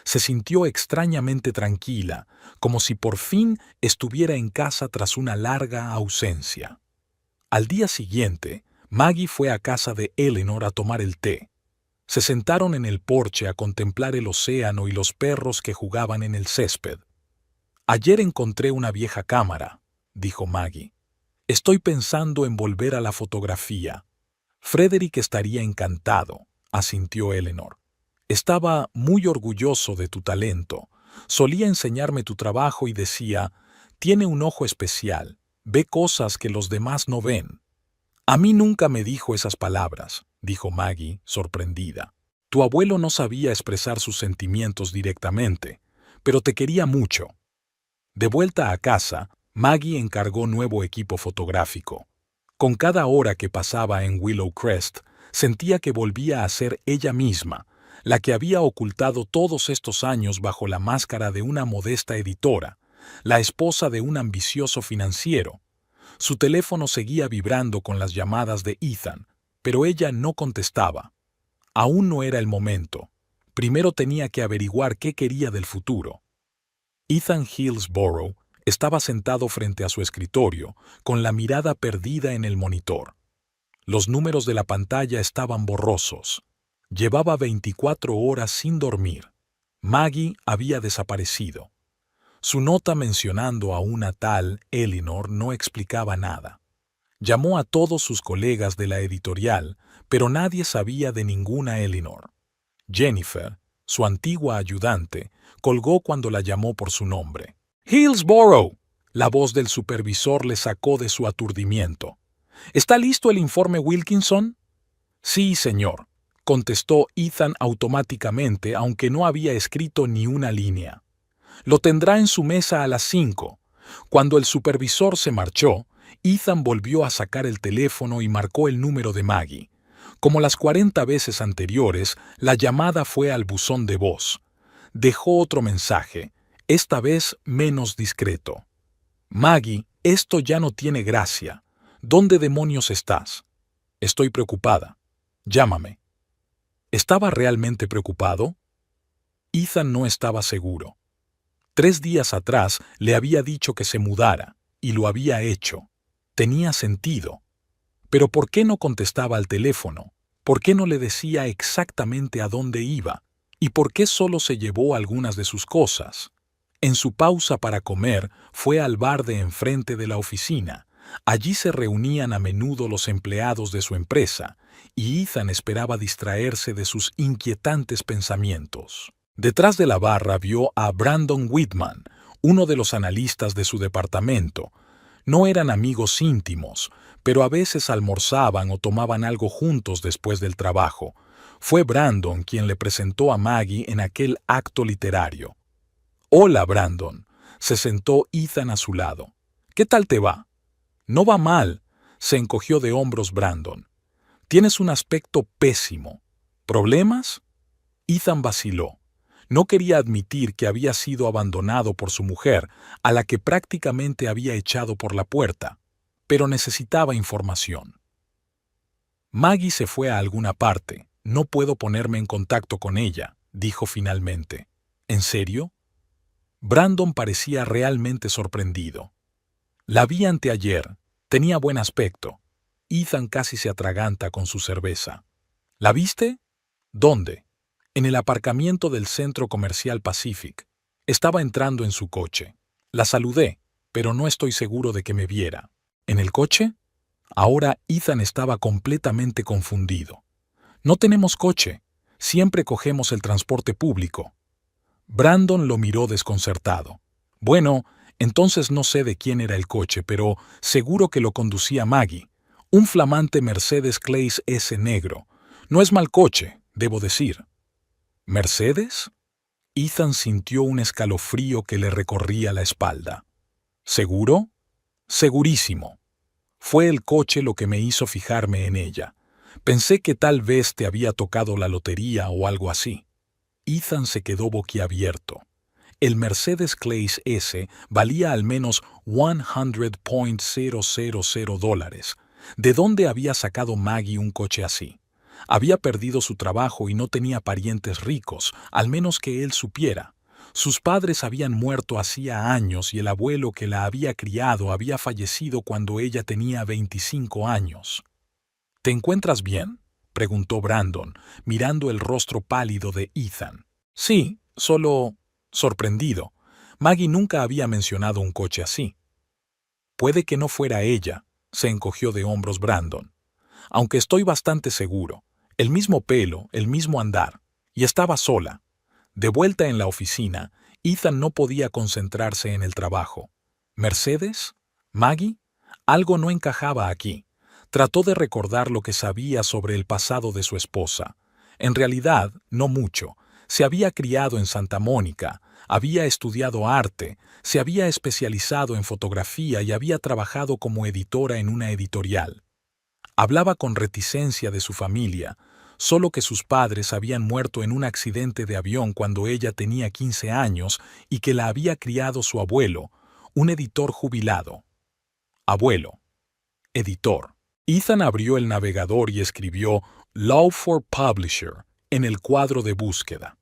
Se sintió extrañamente tranquila, como si por fin estuviera en casa tras una larga ausencia. Al día siguiente, Maggie fue a casa de Eleanor a tomar el té. Se sentaron en el porche a contemplar el océano y los perros que jugaban en el césped. «Ayer encontré una vieja cámara», dijo Maggie. «Estoy pensando en volver a la fotografía». «Frederick estaría encantado», asintió Eleanor. «Estaba muy orgulloso de tu talento. Solía enseñarme tu trabajo y decía, tiene un ojo especial, ve cosas que los demás no ven». «A mí nunca me dijo esas palabras», dijo Maggie, sorprendida. «Tu abuelo no sabía expresar sus sentimientos directamente, pero te quería mucho». De vuelta a casa, Maggie encargó nuevo equipo fotográfico. Con cada hora que pasaba en Willow Crest, sentía que volvía a ser ella misma, la que había ocultado todos estos años bajo la máscara de una modesta editora, la esposa de un ambicioso financiero. Su teléfono seguía vibrando con las llamadas de Ethan, pero ella no contestaba. Aún no era el momento. Primero tenía que averiguar qué quería del futuro. Ethan Hillsborough estaba sentado frente a su escritorio, con la mirada perdida en el monitor. Los números de la pantalla estaban borrosos. Llevaba 24 horas sin dormir. Maggie había desaparecido. Su nota mencionando a una tal Eleanor no explicaba nada. Llamó a todos sus colegas de la editorial, pero nadie sabía de ninguna Eleanor. Jennifer, su antigua ayudante, colgó cuando la llamó por su nombre. «Hillsborough», la voz del supervisor le sacó de su aturdimiento. «¿Está listo el informe Wilkinson?» «Sí, señor», contestó Ethan automáticamente, aunque no había escrito ni una línea. «Lo tendrá en su mesa a las 5». Cuando el supervisor se marchó, Ethan volvió a sacar el teléfono y marcó el número de Maggie. Como las 40 veces anteriores, la llamada fue al buzón de voz. Dejó otro mensaje, esta vez menos discreto. «Maggie, esto ya no tiene gracia. ¿Dónde demonios estás? Estoy preocupada. Llámame». ¿Estaba realmente preocupado? Ethan no estaba seguro. 3 días atrás le había dicho que se mudara, y lo había hecho. Tenía sentido. Pero ¿por qué no contestaba al teléfono? ¿Por qué no le decía exactamente a dónde iba? ¿Y por qué solo se llevó algunas de sus cosas? En su pausa para comer, fue al bar de enfrente de la oficina. Allí se reunían a menudo los empleados de su empresa, y Ethan esperaba distraerse de sus inquietantes pensamientos. Detrás de la barra vio a Brandon Whitman, uno de los analistas de su departamento. No eran amigos íntimos, pero a veces almorzaban o tomaban algo juntos después del trabajo. Fue Brandon quien le presentó a Maggie en aquel acto literario. «Hola, Brandon», se sentó Ethan a su lado. «¿Qué tal te va?» «No va mal», se encogió de hombros Brandon. «Tienes un aspecto pésimo. ¿Problemas?» Ethan vaciló. No quería admitir que había sido abandonado por su mujer, a la que prácticamente había echado por la puerta, pero necesitaba información. «Maggie se fue a alguna parte. No puedo ponerme en contacto con ella», dijo finalmente. «¿En serio?» Brandon parecía realmente sorprendido. «La vi anteayer. Tenía buen aspecto». Ethan casi se atraganta con su cerveza. «¿La viste?» «¿Dónde?» «En el aparcamiento del Centro Comercial Pacific. Estaba entrando en su coche. La saludé, pero no estoy seguro de que me viera». «¿En el coche?» Ahora Ethan estaba completamente confundido. «No tenemos coche. Siempre cogemos el transporte público». Brandon lo miró desconcertado. «Bueno, entonces no sé de quién era el coche, pero seguro que lo conducía Maggie. Un flamante Mercedes Clase S negro. No es mal coche, debo decir». «¿Mercedes?» Ethan sintió un escalofrío que le recorría la espalda. «¿Seguro?» «Segurísimo. Fue el coche lo que me hizo fijarme en ella. Pensé que tal vez te había tocado la lotería o algo así». Ethan se quedó boquiabierto. El Mercedes Clase S valía al menos $100.000. ¿De dónde había sacado Maggie un coche así? Había perdido su trabajo y no tenía parientes ricos, al menos que él supiera. Sus padres habían muerto hacía años y el abuelo que la había criado había fallecido cuando ella tenía 25 años. «¿Te encuentras bien?», preguntó Brandon, mirando el rostro pálido de Ethan. «Sí, solo sorprendido. Maggie nunca había mencionado un coche así». «Puede que no fuera ella», se encogió de hombros Brandon. «Aunque estoy bastante seguro. El mismo pelo, el mismo andar. Y estaba sola». De vuelta en la oficina, Ethan no podía concentrarse en el trabajo. ¿Mercedes? ¿Maggie? Algo no encajaba aquí. Trató de recordar lo que sabía sobre el pasado de su esposa. En realidad, no mucho. Se había criado en Santa Mónica, había estudiado arte, se había especializado en fotografía y había trabajado como editora en una editorial. Hablaba con reticencia de su familia, solo que sus padres habían muerto en un accidente de avión cuando ella tenía 15 años y que la había criado su abuelo, un editor jubilado. Abuelo. Editor. Ethan abrió el navegador y escribió Lawford Publisher en el cuadro de búsqueda.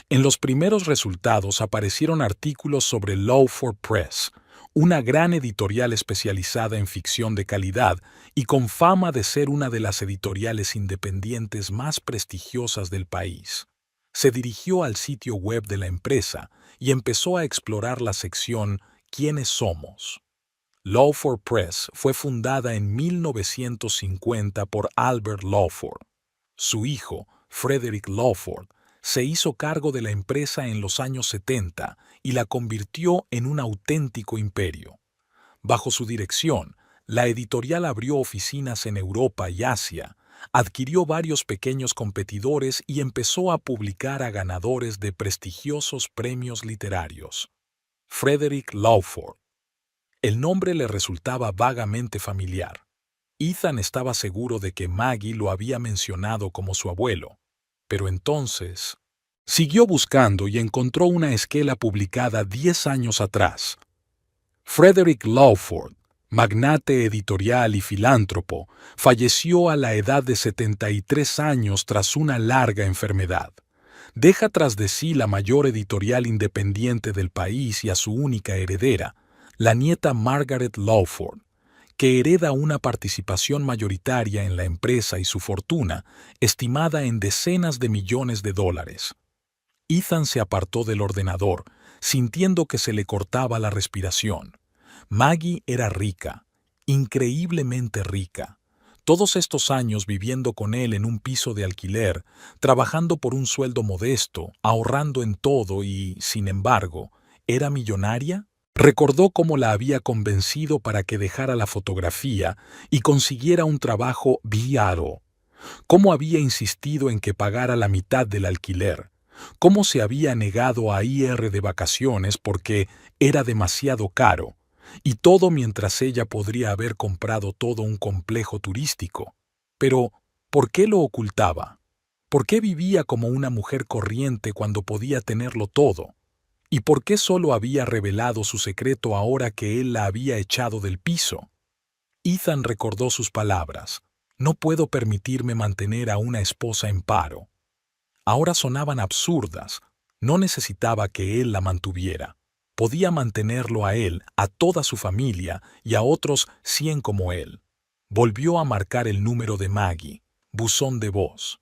En los primeros resultados aparecieron artículos sobre Lawford Press, una gran editorial especializada en ficción de calidad y con fama de ser una de las editoriales independientes más prestigiosas del país. Se dirigió al sitio web de la empresa y empezó a explorar la sección ¿Quiénes somos? Lawford Press fue fundada en 1950 por Albert Lawford. Su hijo, Frederick Lawford, se hizo cargo de la empresa en los años 70 y la convirtió en un auténtico imperio. Bajo su dirección, la editorial abrió oficinas en Europa y Asia, adquirió varios pequeños competidores y empezó a publicar a ganadores de prestigiosos premios literarios. Frederick Lawford. El nombre le resultaba vagamente familiar. Ethan estaba seguro de que Maggie lo había mencionado como su abuelo. Pero entonces... Siguió buscando y encontró una esquela publicada 10 años atrás. Frederick Lawford, magnate editorial y filántropo, falleció a la edad de 73 años tras una larga enfermedad. Deja tras de sí la mayor editorial independiente del país y a su única heredera, la nieta Margaret Lawford, que hereda una participación mayoritaria en la empresa y su fortuna, estimada en decenas de millones de dólares. Ethan se apartó del ordenador, sintiendo que se le cortaba la respiración. Maggie era rica, increíblemente rica. Todos estos años viviendo con él en un piso de alquiler, trabajando por un sueldo modesto, ahorrando en todo y, sin embargo, ¿era millonaria? Recordó cómo la había convencido para que dejara la fotografía y consiguiera un trabajo viado. Cómo había insistido en que pagara la mitad del alquiler. Cómo se había negado a ir de vacaciones porque era demasiado caro. Y todo mientras ella podría haber comprado todo un complejo turístico. Pero, ¿por qué lo ocultaba? ¿Por qué vivía como una mujer corriente cuando podía tenerlo todo? ¿Y por qué solo había revelado su secreto ahora que él la había echado del piso? Ethan recordó sus palabras. No puedo permitirme mantener a una esposa en paro. Ahora sonaban absurdas. No necesitaba que él la mantuviera. Podía mantenerlo a él, a toda su familia y a otros 100 como él. Volvió a marcar el número de Maggie. Buzón de voz.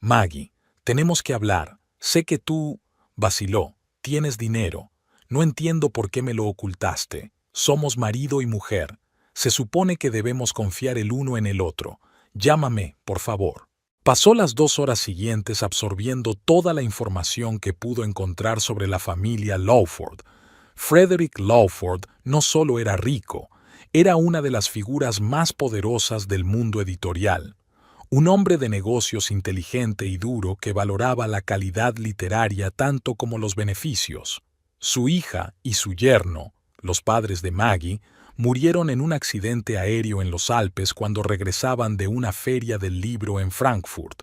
Maggie, tenemos que hablar. Sé que tú... vaciló. Tienes dinero. No entiendo por qué me lo ocultaste. Somos marido y mujer. Se supone que debemos confiar el uno en el otro. Llámame, por favor. Pasó las 2 horas siguientes absorbiendo toda la información que pudo encontrar sobre la familia Lawford. Frederick Lawford no solo era rico, era una de las figuras más poderosas del mundo editorial. Un hombre de negocios inteligente y duro que valoraba la calidad literaria tanto como los beneficios. Su hija y su yerno, los padres de Maggie, murieron en un accidente aéreo en los Alpes cuando regresaban de una feria del libro en Frankfurt.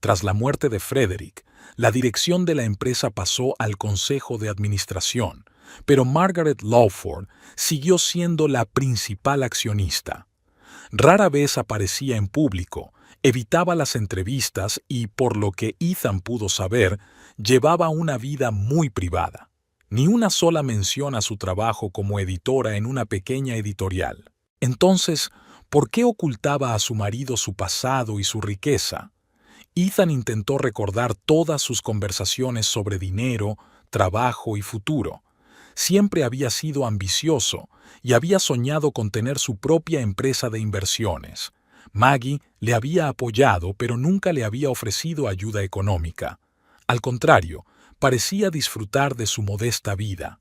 Tras la muerte de Frederick, la dirección de la empresa pasó al consejo de administración, pero Margaret Lawford siguió siendo la principal accionista. Rara vez aparecía en público, evitaba las entrevistas y, por lo que Ethan pudo saber, llevaba una vida muy privada. Ni una sola mención a su trabajo como editora en una pequeña editorial. Entonces, ¿por qué ocultaba a su marido su pasado y su riqueza? Ethan intentó recordar todas sus conversaciones sobre dinero, trabajo y futuro. Siempre había sido ambicioso y había soñado con tener su propia empresa de inversiones. Maggie le había apoyado, pero nunca le había ofrecido ayuda económica. Al contrario, parecía disfrutar de su modesta vida.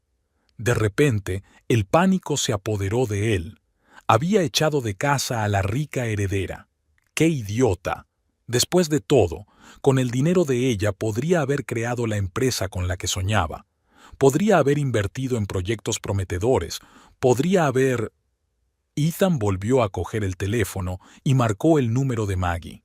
De repente, el pánico se apoderó de él. Había echado de casa a la rica heredera. ¡Qué idiota! Después de todo, con el dinero de ella podría haber creado la empresa con la que soñaba. Podría haber invertido en proyectos prometedores. Podría haber... Ethan volvió a coger el teléfono y marcó el número de Maggie.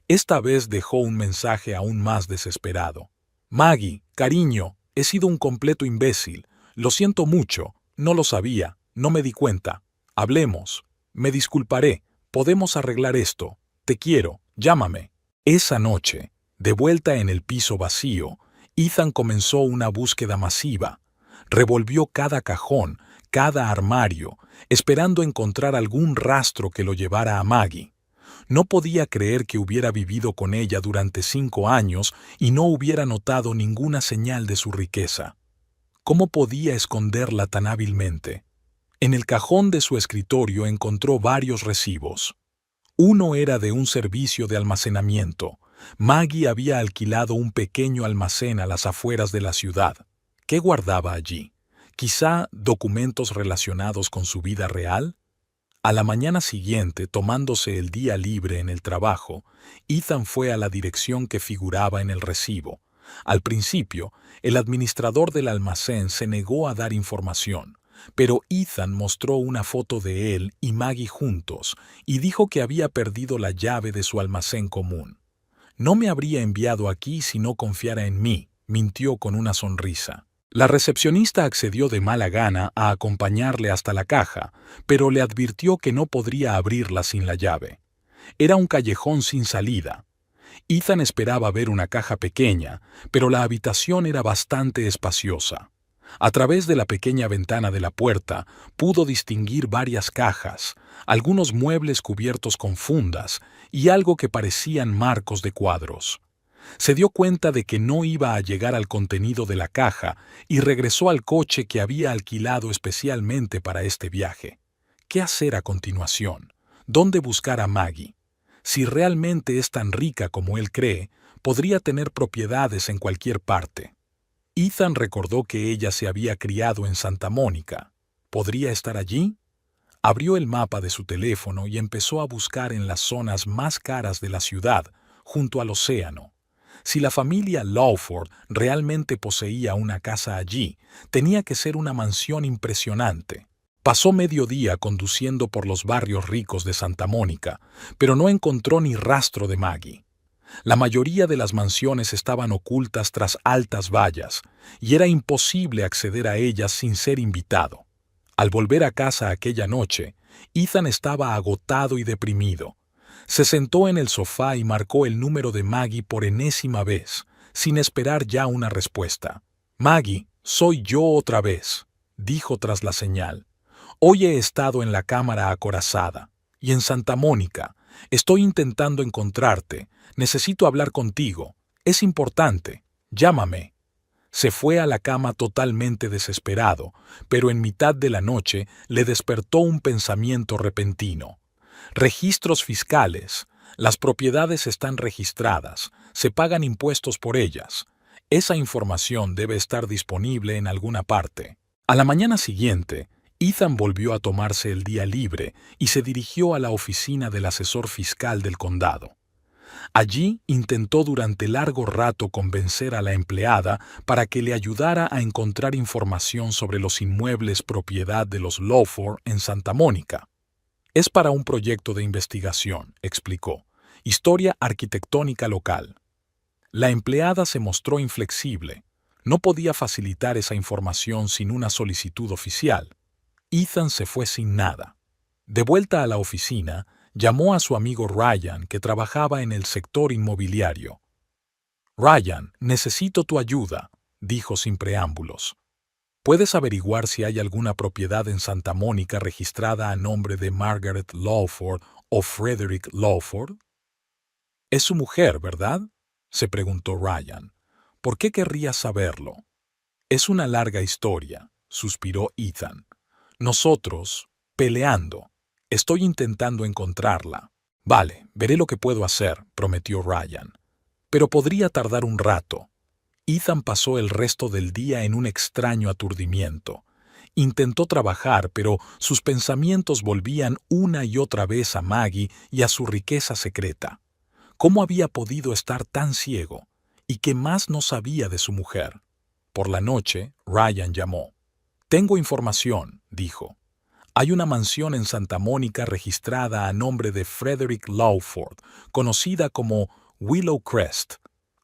Esta vez dejó un mensaje aún más desesperado. Maggie, cariño, he sido un completo imbécil. Lo siento mucho. No lo sabía. No me di cuenta. Hablemos. Me disculparé. Podemos arreglar esto. Te quiero. Llámame. Esa noche, de vuelta en el piso vacío, Ethan comenzó una búsqueda masiva. Revolvió cada cajón, cada armario, esperando encontrar algún rastro que lo llevara a Maggie. No podía creer que hubiera vivido con ella durante 5 años y no hubiera notado ninguna señal de su riqueza. ¿Cómo podía esconderla tan hábilmente? En el cajón de su escritorio encontró varios recibos. Uno era de un servicio de almacenamiento. Maggie había alquilado un pequeño almacén a las afueras de la ciudad. ¿Qué guardaba allí? ¿Quizá documentos relacionados con su vida real? A la mañana siguiente, tomándose el día libre en el trabajo, Ethan fue a la dirección que figuraba en el recibo. Al principio, el administrador del almacén se negó a dar información, pero Ethan mostró una foto de él y Maggie juntos y dijo que había perdido la llave de su almacén común. No me habría enviado aquí si no confiara en mí, mintió con una sonrisa. La recepcionista accedió de mala gana a acompañarle hasta la caja, pero le advirtió que no podría abrirla sin la llave. Era un callejón sin salida. Ethan esperaba ver una caja pequeña, pero la habitación era bastante espaciosa. A través de la pequeña ventana de la puerta pudo distinguir varias cajas, algunos muebles cubiertos con fundas y algo que parecían marcos de cuadros. Se dio cuenta de que no iba a llegar al contenido de la caja y regresó al coche que había alquilado especialmente para este viaje. ¿Qué hacer a continuación? ¿Dónde buscar a Maggie? Si realmente es tan rica como él cree, podría tener propiedades en cualquier parte. Ethan recordó que ella se había criado en Santa Mónica. ¿Podría estar allí? Abrió el mapa de su teléfono y empezó a buscar en las zonas más caras de la ciudad, junto al océano. Si la familia Lawford realmente poseía una casa allí, tenía que ser una mansión impresionante. Pasó medio día conduciendo por los barrios ricos de Santa Mónica, pero no encontró ni rastro de Maggie. La mayoría de las mansiones estaban ocultas tras altas vallas, y era imposible acceder a ellas sin ser invitado. Al volver a casa aquella noche, Ethan estaba agotado y deprimido. Se sentó en el sofá y marcó el número de Maggie por enésima vez, sin esperar ya una respuesta. «Maggie, soy yo otra vez», dijo tras la señal. «Hoy he estado en la cámara acorazada, y en Santa Mónica. Estoy intentando encontrarte. Necesito hablar contigo. Es importante. Llámame». Se fue a la cama totalmente desesperado, pero en mitad de la noche le despertó un pensamiento repentino. Registros fiscales. Las propiedades están registradas, se pagan impuestos por ellas. Esa información debe estar disponible en alguna parte. A la mañana siguiente, Ethan volvió a tomarse el día libre y se dirigió a la oficina del asesor fiscal del condado. Allí intentó durante largo rato convencer a la empleada para que le ayudara a encontrar información sobre los inmuebles propiedad de los Lawford en Santa Mónica. «Es para un proyecto de investigación», explicó. «Historia arquitectónica local». La empleada se mostró inflexible. No podía facilitar esa información sin una solicitud oficial. Ethan se fue sin nada. De vuelta a la oficina, llamó a su amigo Ryan, que trabajaba en el sector inmobiliario. «Ryan, necesito tu ayuda», dijo sin preámbulos. ¿Puedes averiguar si hay alguna propiedad en Santa Mónica registrada a nombre de Margaret Lawford o Frederick Lawford? «Es su mujer, ¿verdad?», se preguntó Ryan. «¿Por qué querrías saberlo?» «Es una larga historia», suspiró Ethan. «Nosotros, peleando. Estoy intentando encontrarla». «Vale, veré lo que puedo hacer», prometió Ryan. «Pero podría tardar un rato». Ethan pasó el resto del día en un extraño aturdimiento. Intentó trabajar, pero sus pensamientos volvían una y otra vez a Maggie y a su riqueza secreta. ¿Cómo había podido estar tan ciego? ¿Y qué más no sabía de su mujer? Por la noche, Ryan llamó. «Tengo información», dijo. «Hay una mansión en Santa Mónica registrada a nombre de Frederick Lawford, conocida como Willow Crest.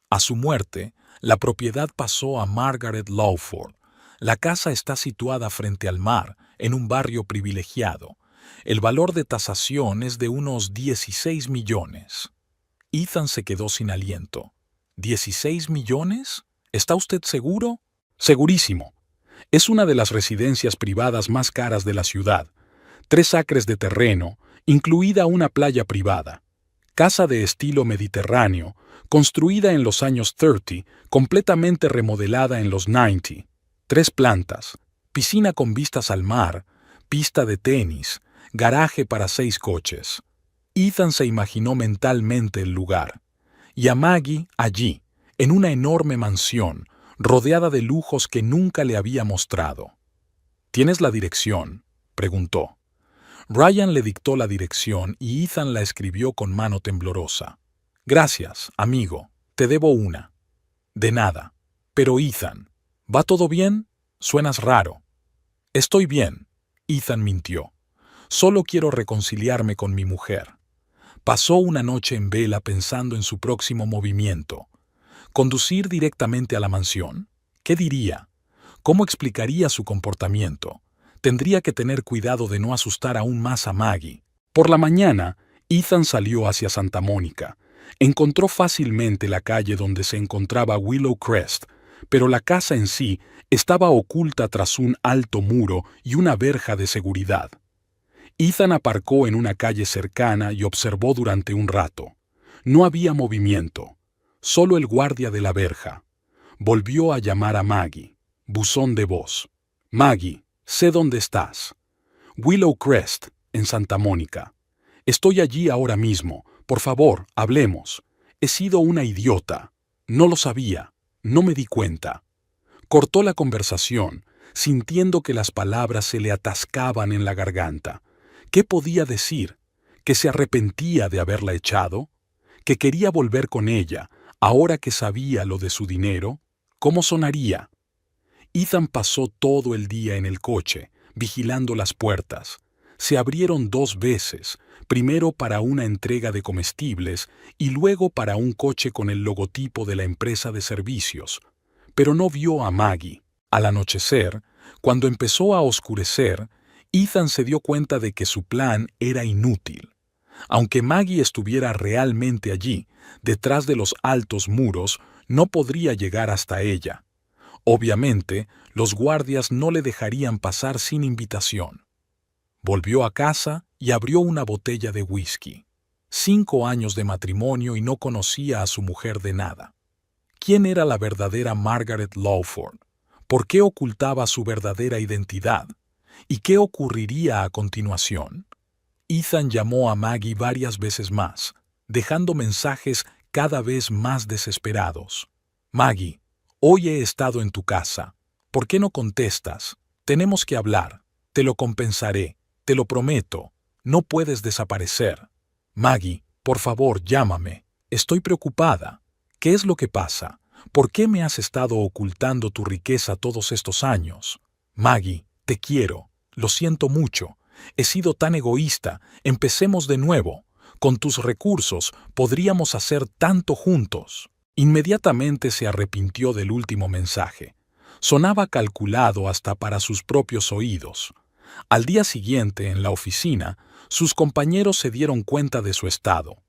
A su muerte, la propiedad pasó a Margaret Lawford. La casa está situada frente al mar, en un barrio privilegiado. El valor de tasación es de unos 16 millones. Ethan se quedó sin aliento. ¿16 millones? ¿Está usted seguro? Segurísimo. Es una de las residencias privadas más caras de la ciudad. 3 acres de terreno, incluida una playa privada. Casa de estilo mediterráneo, construida en los años 30, completamente remodelada en los 90. 3 plantas, piscina con vistas al mar, pista de tenis, garaje para 6 coches. Ethan se imaginó mentalmente el lugar. Y a Maggie allí, en una enorme mansión, rodeada de lujos que nunca le había mostrado. ¿Tienes la dirección?, preguntó. Ryan le dictó la dirección y Ethan la escribió con mano temblorosa. Gracias, amigo, te debo una. De nada. Pero Ethan, ¿va todo bien? Suenas raro. Estoy bien, Ethan mintió. Solo quiero reconciliarme con mi mujer. Pasó una noche en vela pensando en su próximo movimiento. ¿Conducir directamente a la mansión? ¿Qué diría? ¿Cómo explicaría su comportamiento? Tendría que tener cuidado de no asustar aún más a Maggie. Por la mañana, Ethan salió hacia Santa Mónica. Encontró fácilmente la calle donde se encontraba Willow Crest, pero la casa en sí estaba oculta tras un alto muro y una verja de seguridad. Ethan aparcó en una calle cercana y observó durante un rato. No había movimiento, solo el guardia de la verja. Volvió a llamar a Maggie. Buzón de voz. Maggie, sé dónde estás. Willow Crest, en Santa Mónica. Estoy allí ahora mismo. Por favor, hablemos. He sido una idiota. No lo sabía. No me di cuenta. Cortó la conversación, sintiendo que las palabras se le atascaban en la garganta. ¿Qué podía decir? ¿Que se arrepentía de haberla echado? ¿Que quería volver con ella, ahora que sabía lo de su dinero? ¿Cómo sonaría? Ethan pasó todo el día en el coche, vigilando las puertas. Se abrieron 2 veces, primero para una entrega de comestibles y luego para un coche con el logotipo de la empresa de servicios. Pero no vio a Maggie. Al anochecer, cuando empezó a oscurecer, Ethan se dio cuenta de que su plan era inútil. Aunque Maggie estuviera realmente allí, detrás de los altos muros, no podría llegar hasta ella. Obviamente, los guardias no le dejarían pasar sin invitación. Volvió a casa y abrió una botella de whisky. 5 años de matrimonio y no conocía a su mujer de nada. ¿Quién era la verdadera Margaret Lawford? ¿Por qué ocultaba su verdadera identidad? ¿Y qué ocurriría a continuación? Ethan llamó a Maggie varias veces más, dejando mensajes cada vez más desesperados. Maggie, hoy he estado en tu casa. ¿Por qué no contestas? Tenemos que hablar. Te lo compensaré. Te lo prometo. No puedes desaparecer. Maggie, por favor, llámame. Estoy preocupada. ¿Qué es lo que pasa? ¿Por qué me has estado ocultando tu riqueza todos estos años? Maggie, te quiero. Lo siento mucho. He sido tan egoísta. Empecemos de nuevo. Con tus recursos podríamos hacer tanto juntos. Inmediatamente se arrepintió del último mensaje. Sonaba calculado hasta para sus propios oídos. Al día siguiente, en la oficina, sus compañeros se dieron cuenta de su estado.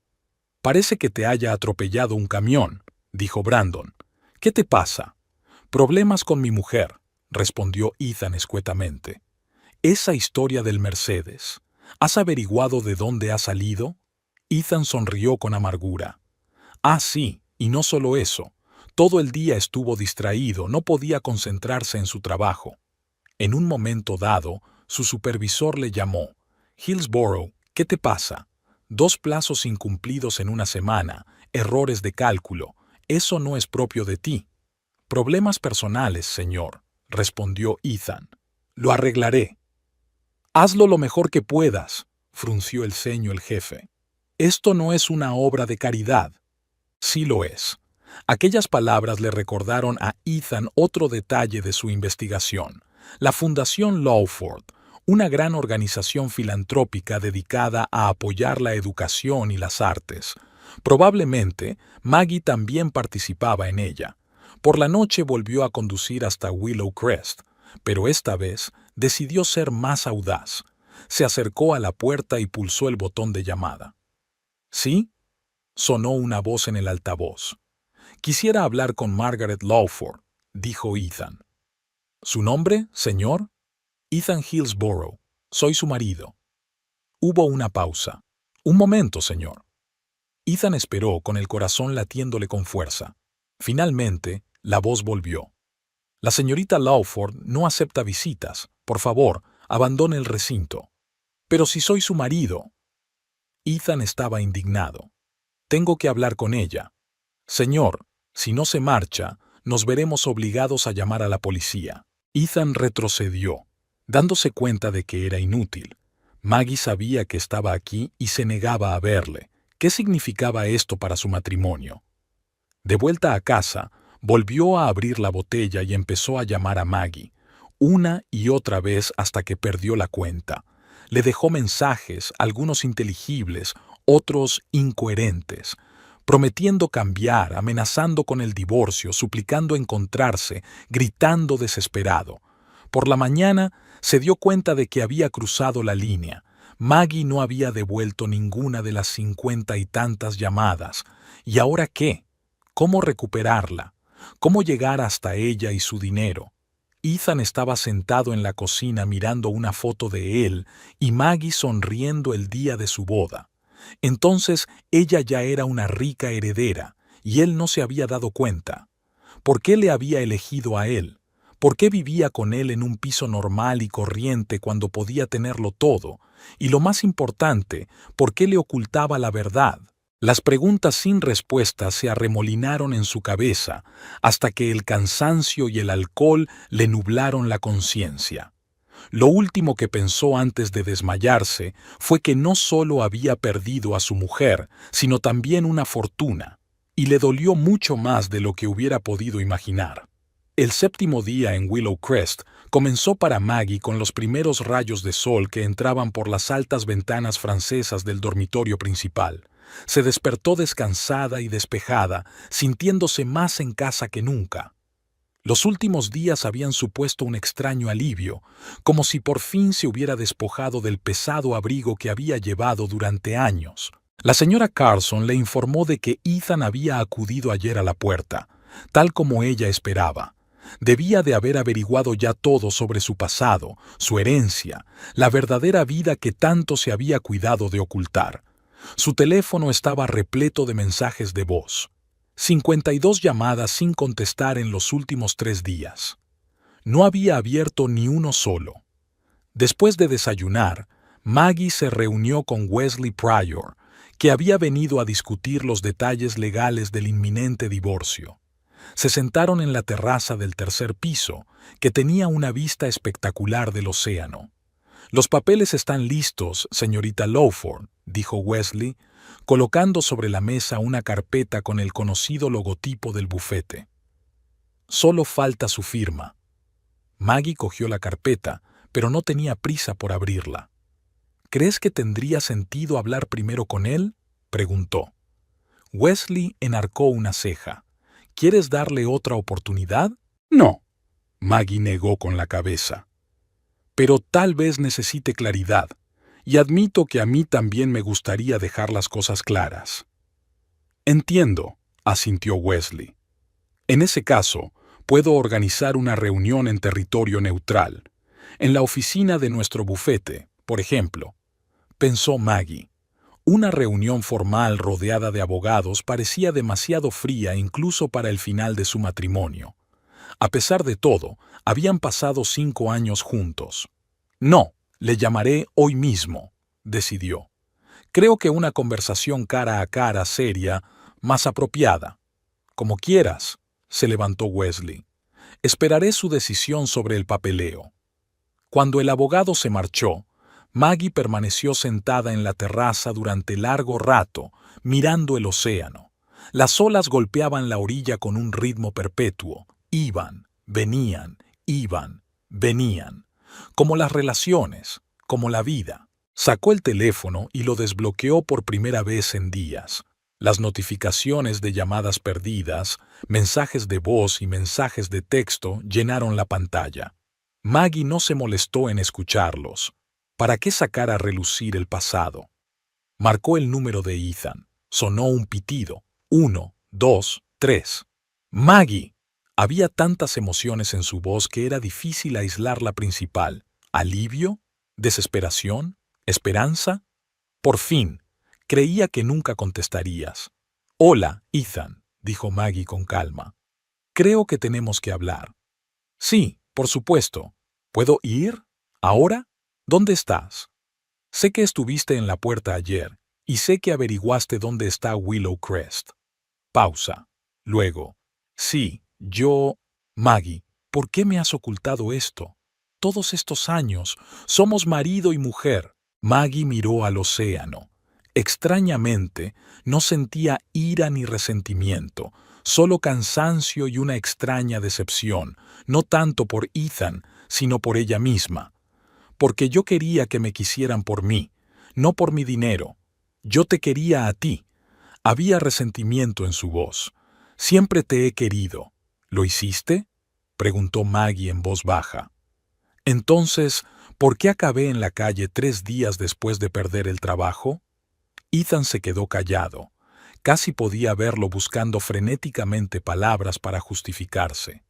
«Parece que te haya atropellado un camión», dijo Brandon. «¿Qué te pasa?» «Problemas con mi mujer», respondió Ethan escuetamente. «Esa historia del Mercedes, ¿has averiguado de dónde ha salido?» Ethan sonrió con amargura. «Ah, sí, y no solo eso. Todo el día estuvo distraído, no podía concentrarse en su trabajo». En un momento dado, su supervisor le llamó. «Hillsborough, ¿qué te pasa? 2 plazos incumplidos en una semana, errores de cálculo. Eso no es propio de ti». «Problemas personales, señor», respondió Ethan. «Lo arreglaré». «Hazlo lo mejor que puedas», frunció el ceño el jefe. «Esto no es una obra de caridad». «Sí lo es». Aquellas palabras le recordaron a Ethan otro detalle de su investigación. La Fundación Lawford, una gran organización filantrópica dedicada a apoyar la educación y las artes. Probablemente, Maggie también participaba en ella. Por la noche volvió a conducir hasta Willow Crest, pero esta vez decidió ser más audaz. Se acercó a la puerta y pulsó el botón de llamada. «¿Sí?» sonó una voz en el altavoz. Quisiera hablar con Margaret Lawford, dijo Ethan. ¿Su nombre, señor? Ethan Hillsborough. Soy su marido. Hubo una pausa. Un momento, señor. Ethan esperó con el corazón latiéndole con fuerza. Finalmente, la voz volvió. La señorita Lawford no acepta visitas. Por favor, abandone el recinto. Pero si soy su marido. Ethan estaba indignado. Tengo que hablar con ella. Señor, si no se marcha, nos veremos obligados a llamar a la policía. Ethan retrocedió, dándose cuenta de que era inútil. Maggie sabía que estaba aquí y se negaba a verle. ¿Qué significaba esto para su matrimonio? De vuelta a casa, volvió a abrir la botella y empezó a llamar a Maggie, una y otra vez hasta que perdió la cuenta. Le dejó mensajes, algunos inteligibles, otros incoherentes, prometiendo cambiar, amenazando con el divorcio, suplicando encontrarse, gritando desesperado. Por la mañana se dio cuenta de que había cruzado la línea. Maggie no había devuelto ninguna de las 50 y tantas llamadas. ¿Y ahora qué? ¿Cómo recuperarla? ¿Cómo llegar hasta ella y su dinero? Ethan estaba sentado en la cocina mirando una foto de él y Maggie sonriendo el día de su boda. Entonces ella ya era una rica heredera y él no se había dado cuenta. ¿Por qué le había elegido a él? ¿Por qué vivía con él en un piso normal y corriente cuando podía tenerlo todo? Y lo más importante, ¿por qué le ocultaba la verdad? Las preguntas sin respuesta se arremolinaron en su cabeza hasta que el cansancio y el alcohol le nublaron la conciencia. Lo último que pensó antes de desmayarse fue que no solo había perdido a su mujer, sino también una fortuna, y le dolió mucho más de lo que hubiera podido imaginar. El séptimo día en Willow Crest comenzó para Maggie con los primeros rayos de sol que entraban por las altas ventanas francesas del dormitorio principal. Se despertó descansada y despejada, sintiéndose más en casa que nunca. Los últimos días habían supuesto un extraño alivio, como si por fin se hubiera despojado del pesado abrigo que había llevado durante años. La señora Carson le informó de que Ethan había acudido ayer a la puerta, tal como ella esperaba. Debía de haber averiguado ya todo sobre su pasado, su herencia, la verdadera vida que tanto se había cuidado de ocultar. Su teléfono estaba repleto de mensajes de voz. 52 llamadas sin contestar en los últimos 3 días. No había abierto ni uno solo. Después de desayunar, Maggie se reunió con Wesley Pryor, que había venido a discutir los detalles legales del inminente divorcio. Se sentaron en la terraza del tercer piso, que tenía una vista espectacular del océano. «Los papeles están listos, señorita Lawford», dijo Wesley, colocando sobre la mesa una carpeta con el conocido logotipo del bufete. «Solo falta su firma». Maggie cogió la carpeta, pero no tenía prisa por abrirla. «¿Crees que tendría sentido hablar primero con él?», preguntó. Wesley enarcó una ceja. «¿Quieres darle otra oportunidad?» «No», Maggie negó con la cabeza. «Pero tal vez necesite claridad, y admito que a mí también me gustaría dejar las cosas claras». «Entiendo», asintió Wesley. «En ese caso, puedo organizar una reunión en territorio neutral, en la oficina de nuestro bufete, por ejemplo», pensó Maggie. Una reunión formal rodeada de abogados parecía demasiado fría incluso para el final de su matrimonio. A pesar de todo, habían pasado 5 años juntos. «No, le llamaré hoy mismo», decidió. «Creo que una conversación cara a cara seria, más apropiada». «Como quieras», se levantó Wesley. «Esperaré su decisión sobre el papeleo». Cuando el abogado se marchó, Maggie permaneció sentada en la terraza durante largo rato, mirando el océano. Las olas golpeaban la orilla con un ritmo perpetuo. Iban, venían, como las relaciones, como la vida. Sacó el teléfono y lo desbloqueó por primera vez en días. Las notificaciones de llamadas perdidas, mensajes de voz y mensajes de texto llenaron la pantalla. Maggie no se molestó en escucharlos. ¿Para qué sacar a relucir el pasado? Marcó el número de Ethan. Sonó un pitido. 1, 2, 3. ¡Maggie! Había tantas emociones en su voz que era difícil aislar la principal. ¿Alivio? ¿Desesperación? ¿Esperanza? Por fin, creía que nunca contestarías. Hola, Ethan, dijo Maggie con calma. Creo que tenemos que hablar. Sí, por supuesto. ¿Puedo ir? ¿Ahora? ¿Dónde estás? Sé que estuviste en la puerta ayer, y sé que averiguaste dónde está Willow Crest. Pausa. Luego. Sí, yo... Maggie, ¿por qué me has ocultado esto? Todos estos años, somos marido y mujer. Maggie miró al océano. Extrañamente, no sentía ira ni resentimiento, solo cansancio y una extraña decepción, no tanto por Ethan, sino por ella misma. Porque yo quería que me quisieran por mí, no por mi dinero. Yo te quería a ti. Había resentimiento en su voz. Siempre te he querido. ¿Lo hiciste? Preguntó Maggie en voz baja. Entonces, ¿por qué acabé en la calle 3 días después de perder el trabajo? Ethan se quedó callado. Casi podía verlo buscando frenéticamente palabras para justificarse.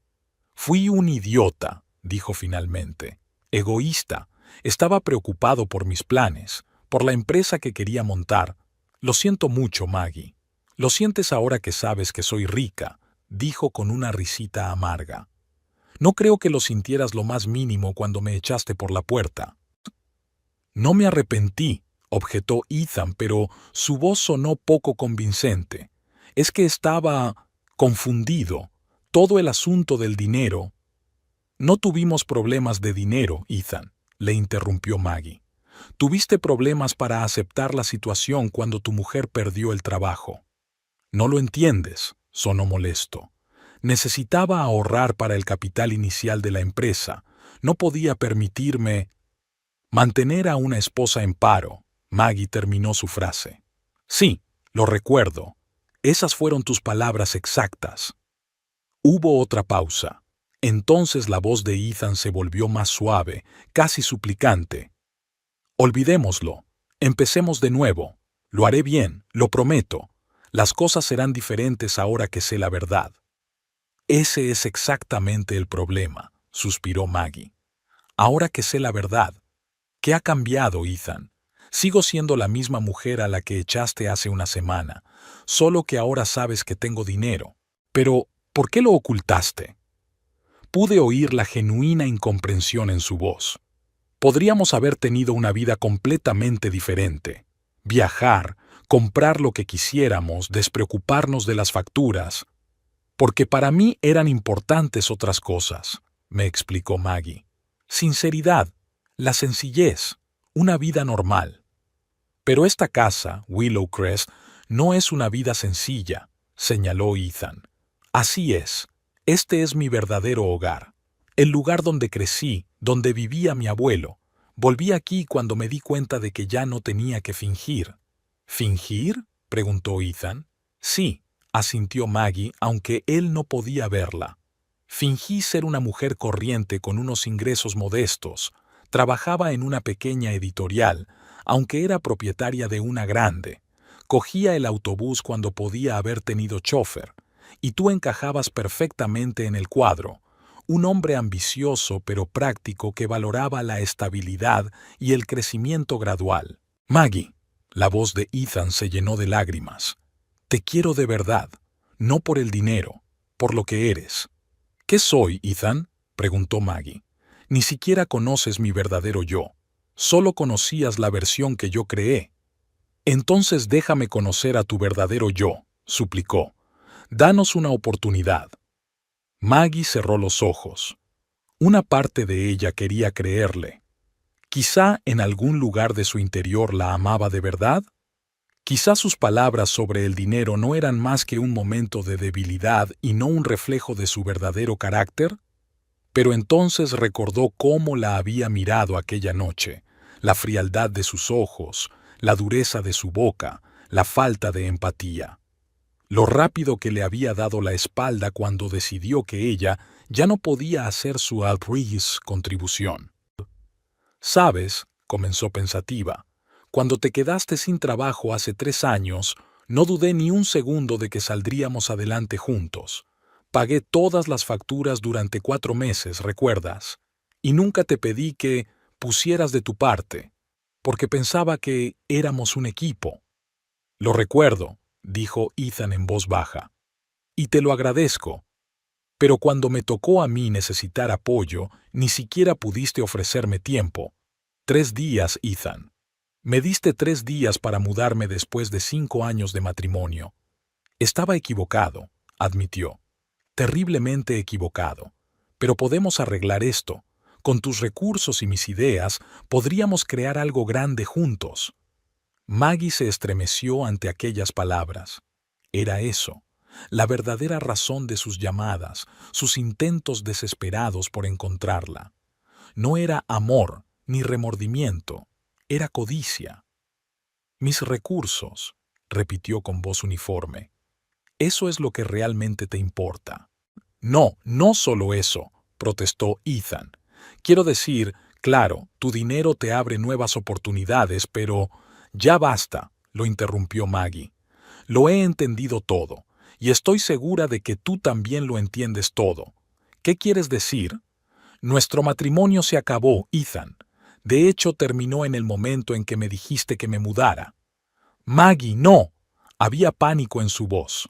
Fui un idiota, dijo finalmente. Egoísta. Estaba preocupado por mis planes, por la empresa que quería montar. Lo siento mucho, Maggie. Lo sientes ahora que sabes que soy rica, dijo con una risita amarga. No creo que lo sintieras lo más mínimo cuando me echaste por la puerta. No me arrepentí, objetó Ethan, pero su voz sonó poco convincente. Es que estaba confundido. Todo el asunto del dinero. No tuvimos problemas de dinero, Ethan, le interrumpió Maggie. Tuviste problemas para aceptar la situación cuando tu mujer perdió el trabajo. No lo entiendes, sonó molesto. Necesitaba ahorrar para el capital inicial de la empresa. No podía permitirme mantener a una esposa en paro. Maggie terminó su frase. Sí, lo recuerdo. Esas fueron tus palabras exactas. Hubo otra pausa. Entonces la voz de Ethan se volvió más suave, casi suplicante. Olvidémoslo. Empecemos de nuevo. Lo haré bien, lo prometo. Las cosas serán diferentes ahora que sé la verdad. Ese es exactamente el problema, suspiró Maggie. Ahora que sé la verdad. ¿Qué ha cambiado, Ethan? Sigo siendo la misma mujer a la que echaste hace una semana, solo que ahora sabes que tengo dinero. Pero, ¿por qué lo ocultaste? Pude oír la genuina incomprensión en su voz. Podríamos haber tenido una vida completamente diferente. Viajar, comprar lo que quisiéramos, despreocuparnos de las facturas. Porque para mí eran importantes otras cosas, me explicó Maggie. Sinceridad, la sencillez, una vida normal. Pero esta casa, Willow Crest, no es una vida sencilla, señaló Ethan. Así es, este es mi verdadero hogar. El lugar donde crecí, donde vivía mi abuelo. Volví aquí cuando me di cuenta de que ya no tenía que fingir. ¿Fingir? Preguntó Ethan. Sí, asintió Maggie, aunque él no podía verla. Fingí ser una mujer corriente con unos ingresos modestos. Trabajaba en una pequeña editorial, aunque era propietaria de una grande. Cogía el autobús cuando podía haber tenido chofer. Y tú encajabas perfectamente en el cuadro. Un hombre ambicioso pero práctico que valoraba la estabilidad y el crecimiento gradual. Maggie, la voz de Ethan se llenó de lágrimas. Te quiero de verdad, no por el dinero, por lo que eres. ¿Qué soy, Ethan? Preguntó Maggie. Ni siquiera conoces mi verdadero yo. Solo conocías la versión que yo creé. Entonces déjame conocer a tu verdadero yo, suplicó. Danos una oportunidad. Maggie cerró los ojos. Una parte de ella quería creerle. Quizá en algún lugar de su interior la amaba de verdad. Quizá sus palabras sobre el dinero no eran más que un momento de debilidad y no un reflejo de su verdadero carácter. Pero entonces recordó cómo la había mirado aquella noche, la frialdad de sus ojos, la dureza de su boca, la falta de empatía. Lo rápido que le había dado la espalda cuando decidió que ella ya no podía hacer su altruis contribución. «Sabes», comenzó pensativa, «cuando te quedaste sin trabajo hace 3 años, No dudé ni un segundo de que saldríamos adelante juntos. Pagué todas las facturas durante 4 meses, ¿recuerdas? Y nunca te pedí que pusieras de tu parte, porque pensaba que éramos un equipo. Lo recuerdo, dijo Ethan en voz baja. Y te lo agradezco. Pero cuando me tocó a mí necesitar apoyo, ni siquiera pudiste ofrecerme tiempo. 3 días, Ethan. Me diste 3 días para mudarme después de 5 años de matrimonio. Estaba equivocado, admitió. Terriblemente equivocado. Pero podemos arreglar esto. Con tus recursos y mis ideas, podríamos crear algo grande juntos. Maggie se estremeció ante aquellas palabras. Era eso, la verdadera razón de sus llamadas, sus intentos desesperados por encontrarla. No era amor ni remordimiento, era codicia. Mis recursos, repitió con voz uniforme. Eso es lo que realmente te importa. No, no solo eso, protestó Ethan. Quiero decir, claro, tu dinero te abre nuevas oportunidades, pero... Ya basta, lo interrumpió Maggie. Lo he entendido todo, y estoy segura de que tú también lo entiendes todo. ¿Qué quieres decir? Nuestro matrimonio se acabó, Ethan. De hecho, terminó en el momento en que me dijiste que me mudara. Maggie, no. Había pánico en su voz.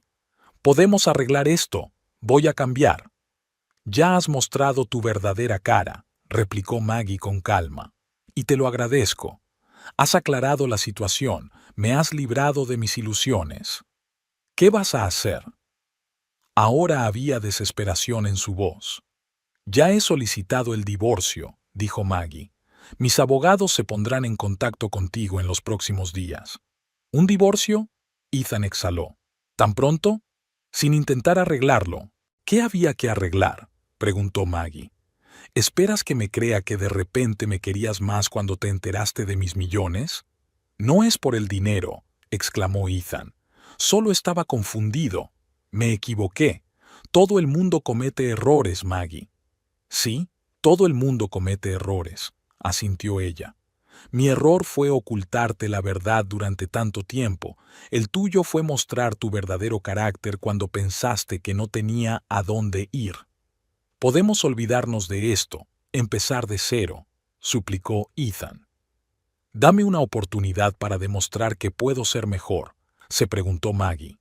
Podemos arreglar esto. Voy a cambiar. Ya has mostrado tu verdadera cara, replicó Maggie con calma. Y te lo agradezco. Has aclarado la situación, me has librado de mis ilusiones. ¿Qué vas a hacer? Ahora había desesperación en su voz. Ya he solicitado el divorcio, dijo Maggie. Mis abogados se pondrán en contacto contigo en los próximos días. ¿Un divorcio? Ethan exhaló. ¿Tan pronto? Sin intentar arreglarlo. ¿Qué había que arreglar? Preguntó Maggie. ¿Esperas que me crea que de repente me querías más cuando te enteraste de mis millones? No es por el dinero, exclamó Ethan. Solo estaba confundido. Me equivoqué. Todo el mundo comete errores, Maggie. Sí, todo el mundo comete errores, asintió ella. Mi error fue ocultarte la verdad durante tanto tiempo. El tuyo fue mostrar tu verdadero carácter cuando pensaste que no tenía a dónde ir. Podemos olvidarnos de esto, empezar de cero, suplicó Ethan. Dame una oportunidad para demostrar que puedo ser mejor, se preguntó Maggie.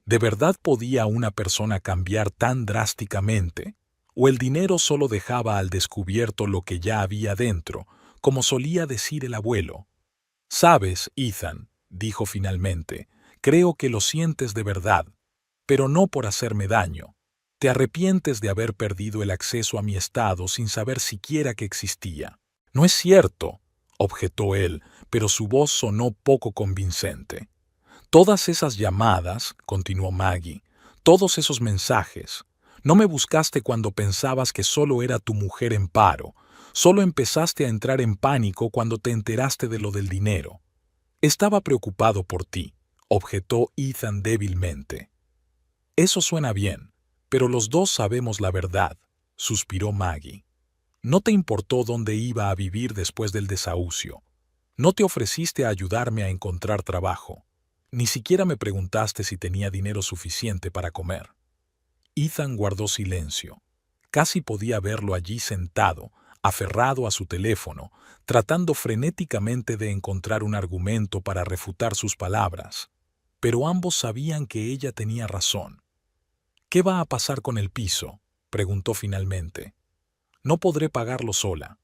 ¿De verdad podía una persona cambiar tan drásticamente? ¿O el dinero solo dejaba al descubierto lo que ya había dentro, como solía decir el abuelo? Sabes, Ethan, dijo finalmente, creo que lo sientes de verdad, pero no por hacerme daño. Te arrepientes de haber perdido el acceso a mi estado sin saber siquiera que existía. No es cierto, objetó él, pero su voz sonó poco convincente. Todas esas llamadas, continuó Maggie, todos esos mensajes, no me buscaste cuando pensabas que solo era tu mujer en paro, solo empezaste a entrar en pánico cuando te enteraste de lo del dinero. Estaba preocupado por ti, objetó Ethan débilmente. Eso suena bien, pero los dos sabemos la verdad, suspiró Maggie. No te importó dónde iba a vivir después del desahucio. No te ofreciste a ayudarme a encontrar trabajo. Ni siquiera me preguntaste si tenía dinero suficiente para comer. Ethan guardó silencio. Casi podía verlo allí sentado, aferrado a su teléfono, tratando frenéticamente de encontrar un argumento para refutar sus palabras. Pero ambos sabían que ella tenía razón. ¿Qué va a pasar con el piso?, preguntó finalmente. No podré pagarlo sola.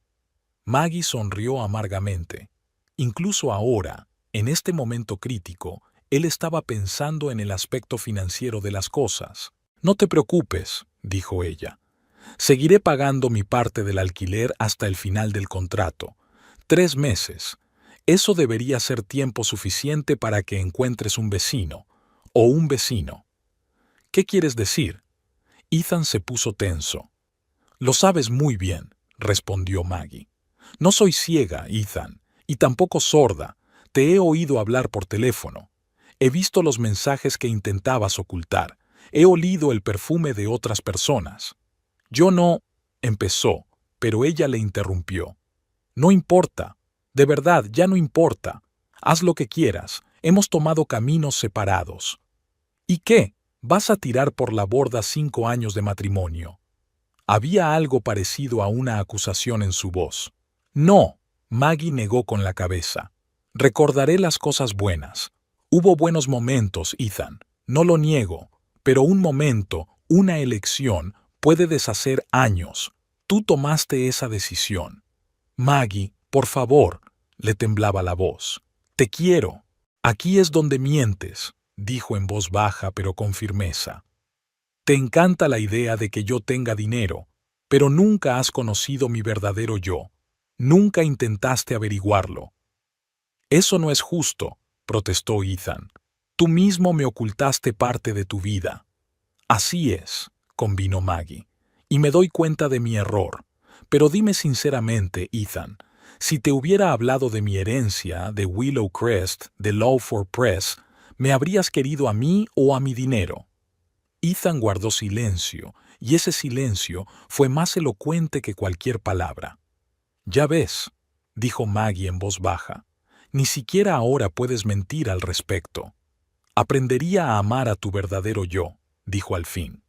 Maggie sonrió amargamente. Incluso ahora, en este momento crítico, él estaba pensando en el aspecto financiero de las cosas. No te preocupes, dijo ella. Seguiré pagando mi parte del alquiler hasta el final del contrato. 3 meses. Eso debería ser tiempo suficiente para que encuentres un vecino, o un vecino. ¿Qué quieres decir? Ethan se puso tenso. Lo sabes muy bien, respondió Maggie. No soy ciega, Ethan, y tampoco sorda. Te he oído hablar por teléfono. He visto los mensajes que intentabas ocultar. He olido el perfume de otras personas. Yo no... empezó, pero ella le interrumpió. No importa. De verdad, ya no importa. Haz lo que quieras. Hemos tomado caminos separados. ¿Y qué? ¿Vas a tirar por la borda 5 años de matrimonio? Había algo parecido a una acusación en su voz. No, Maggie negó con la cabeza. Recordaré las cosas buenas. Hubo buenos momentos, Ethan, no lo niego, pero un momento, una elección, puede deshacer años. Tú tomaste esa decisión. Maggie, por favor, le temblaba la voz. Te quiero. Aquí es donde mientes, dijo en voz baja pero con firmeza. Te encanta la idea de que yo tenga dinero, pero nunca has conocido mi verdadero yo. Nunca intentaste averiguarlo. Eso no es justo, protestó Ethan. Tú mismo me ocultaste parte de tu vida. Así es, convino Maggie, y me doy cuenta de mi error. Pero dime sinceramente, Ethan, si te hubiera hablado de mi herencia, de Willow Crest, de Lawford Press, ¿me habrías querido a mí o a mi dinero? Ethan guardó silencio, y ese silencio fue más elocuente que cualquier palabra. Ya ves, dijo Maggie en voz baja, ni siquiera ahora puedes mentir al respecto. Aprendería a amar a tu verdadero yo, dijo al fin.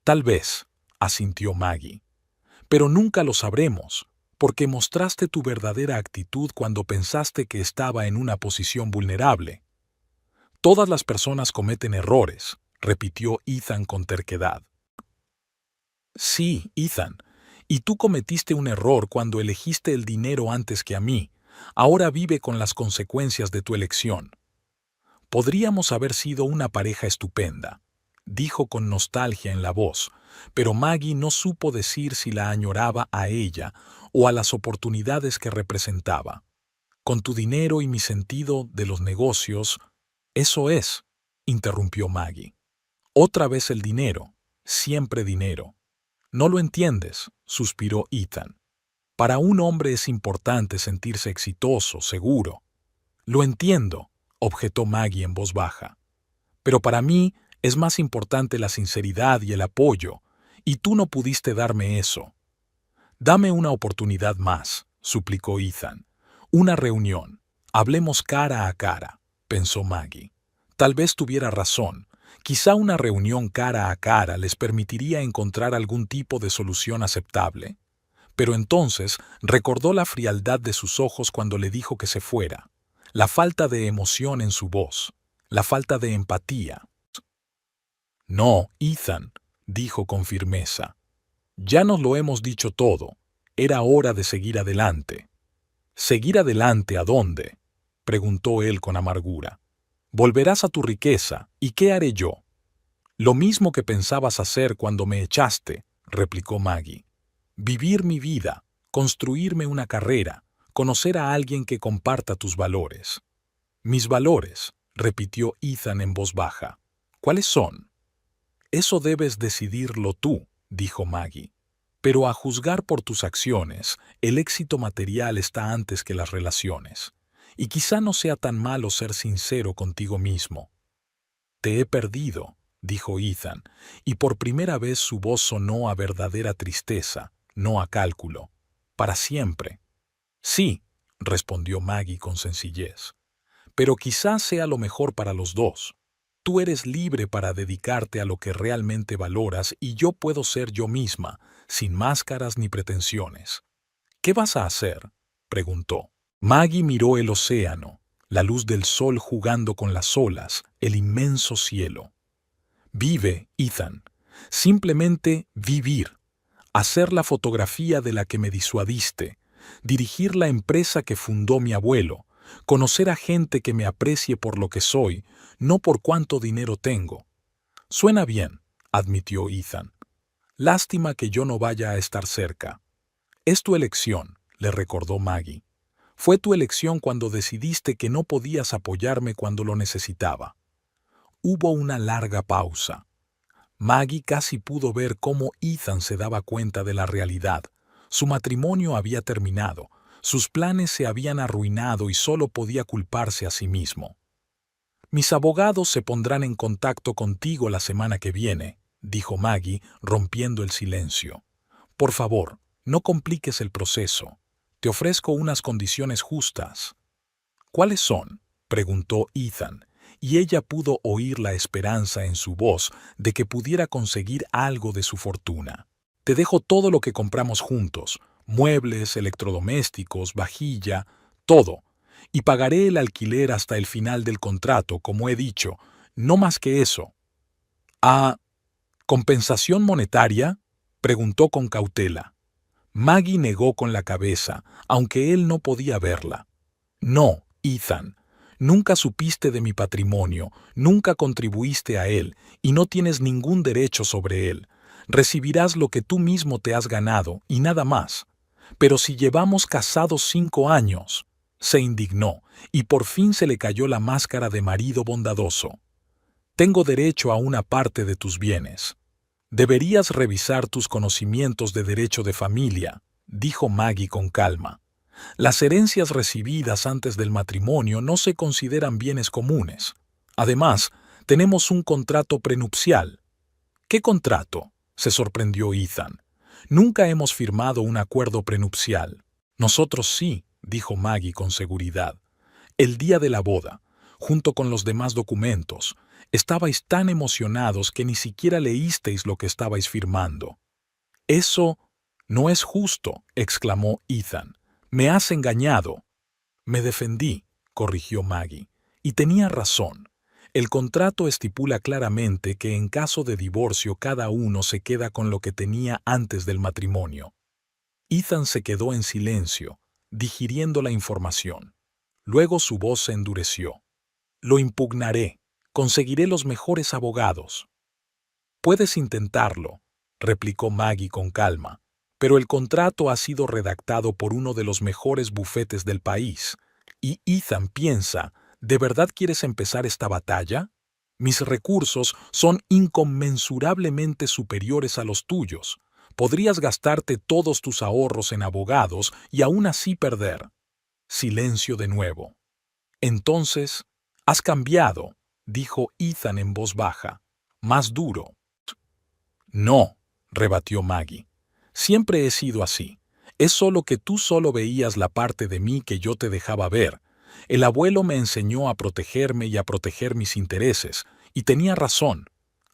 Tal vez, asintió Maggie. Pero nunca lo sabremos, porque mostraste tu verdadera actitud cuando pensaste que estaba en una posición vulnerable. Todas las personas cometen errores, repitió Ethan con terquedad. Sí, Ethan, y tú cometiste un error cuando elegiste el dinero antes que a mí. Ahora vive con las consecuencias de tu elección. Podríamos haber sido una pareja estupenda, dijo con nostalgia en la voz, pero Maggie no supo decir si la añoraba a ella o a las oportunidades que representaba. Con tu dinero y mi sentido de los negocios, eso es, interrumpió Maggie. Otra vez el dinero, siempre dinero. No lo entiendes, suspiró Ethan. Para un hombre es importante sentirse exitoso, seguro. Lo entiendo, objetó Maggie en voz baja. Pero para mí es más importante la sinceridad y el apoyo, y tú no pudiste darme eso. Dame una oportunidad más, suplicó Ethan. Una reunión. Hablemos cara a cara, pensó Maggie. Tal vez tuviera razón. Quizá una reunión cara a cara les permitiría encontrar algún tipo de solución aceptable. Pero entonces recordó la frialdad de sus ojos cuando le dijo que se fuera, la falta de emoción en su voz, la falta de empatía. No, Ethan, dijo con firmeza. Ya nos lo hemos dicho todo. Era hora de seguir adelante. ¿Seguir adelante a dónde?, preguntó él con amargura. Volverás a tu riqueza, ¿y qué haré yo? Lo mismo que pensabas hacer cuando me echaste, replicó Maggie. Vivir mi vida, construirme una carrera, conocer a alguien que comparta tus valores. Mis valores, repitió Ethan en voz baja. ¿Cuáles son? Eso debes decidirlo tú, dijo Maggie. Pero a juzgar por tus acciones, el éxito material está antes que las relaciones. Y quizá no sea tan malo ser sincero contigo mismo. Te he perdido, dijo Ethan, y por primera vez su voz sonó a verdadera tristeza, no a cálculo. Para siempre. Sí, respondió Maggie con sencillez. Pero quizá sea lo mejor para los dos. Tú eres libre para dedicarte a lo que realmente valoras y yo puedo ser yo misma, sin máscaras ni pretensiones. ¿Qué vas a hacer?, preguntó. Maggie miró el océano, la luz del sol jugando con las olas, el inmenso cielo. Vive, Ethan. Simplemente vivir. Hacer la fotografía de la que me disuadiste. Dirigir la empresa que fundó mi abuelo. Conocer a gente que me aprecie por lo que soy, no por cuánto dinero tengo. Suena bien, admitió Ethan. Lástima que yo no vaya a estar cerca. Es tu elección, le recordó Maggie. Fue tu elección cuando decidiste que no podías apoyarme cuando lo necesitaba. Hubo una larga pausa. Maggie casi pudo ver cómo Ethan se daba cuenta de la realidad. Su matrimonio había terminado, sus planes se habían arruinado y solo podía culparse a sí mismo. Mis abogados se pondrán en contacto contigo la semana que viene, dijo Maggie, rompiendo el silencio. Por favor, no compliques el proceso. Te ofrezco unas condiciones justas. ¿Cuáles son? preguntó Ethan, y ella pudo oír la esperanza en su voz de que pudiera conseguir algo de su fortuna. Te dejo todo lo que compramos juntos, muebles, electrodomésticos, vajilla, todo, y pagaré el alquiler hasta el final del contrato, como he dicho, no más que eso. ¿Ah, compensación monetaria? Preguntó con cautela. Maggie negó con la cabeza, aunque él no podía verla. No, Ethan, nunca supiste de mi patrimonio, nunca contribuiste a él, y no tienes ningún derecho sobre él. Recibirás lo que tú mismo te has ganado, y nada más. Pero si llevamos casados 5 años, se indignó, y por fin se le cayó la máscara de marido bondadoso. Tengo derecho a una parte de tus bienes. Deberías revisar tus conocimientos de derecho de familia, dijo Maggie con calma. Las herencias recibidas antes del matrimonio no se consideran bienes comunes. Además, tenemos un contrato prenupcial. ¿Qué contrato?, se sorprendió Ethan. Nunca hemos firmado un acuerdo prenupcial. Nosotros sí, dijo Maggie con seguridad. El día de la boda, junto con los demás documentos, estabais tan emocionados que ni siquiera leísteis lo que estabais firmando. Eso no es justo, exclamó Ethan. Me has engañado. Me defendí, corrigió Maggie, y tenía razón. El contrato estipula claramente que en caso de divorcio cada uno se queda con lo que tenía antes del matrimonio. Ethan se quedó en silencio, digiriendo la información. Luego su voz se endureció. Lo impugnaré. Conseguiré los mejores abogados. Puedes intentarlo, replicó Maggie con calma, pero el contrato ha sido redactado por uno de los mejores bufetes del país. Y Ethan piensa, ¿de verdad quieres empezar esta batalla? Mis recursos son inconmensurablemente superiores a los tuyos. Podrías gastarte todos tus ahorros en abogados y aún así perder. Silencio de nuevo. Entonces, has cambiado, dijo Ethan en voz baja, más duro. No, rebatió Maggie. Siempre he sido así. Es solo que tú solo veías la parte de mí que yo te dejaba ver. El abuelo me enseñó a protegerme y a proteger mis intereses, y tenía razón.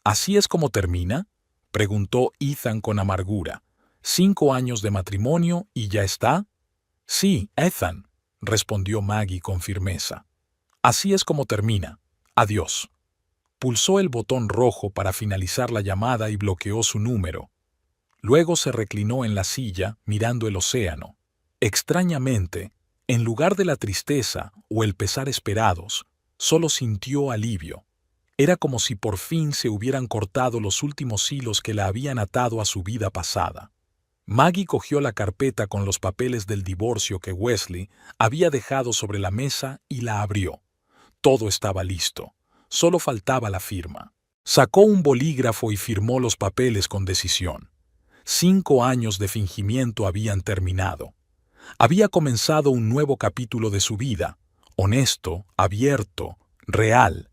¿Así es como termina?, preguntó Ethan con amargura. 5 años de matrimonio y ya está. Sí, Ethan, respondió Maggie con firmeza. Así es como termina. Adiós. Pulsó el botón rojo para finalizar la llamada y bloqueó su número. Luego se reclinó en la silla, mirando el océano. Extrañamente, en lugar de la tristeza o el pesar esperados, solo sintió alivio. Era como si por fin se hubieran cortado los últimos hilos que la habían atado a su vida pasada. Maggie cogió la carpeta con los papeles del divorcio que Wesley había dejado sobre la mesa y la abrió. Todo estaba listo. Solo faltaba la firma. Sacó un bolígrafo y firmó los papeles con decisión. 5 años de fingimiento habían terminado. Había comenzado un nuevo capítulo de su vida, honesto, abierto, real.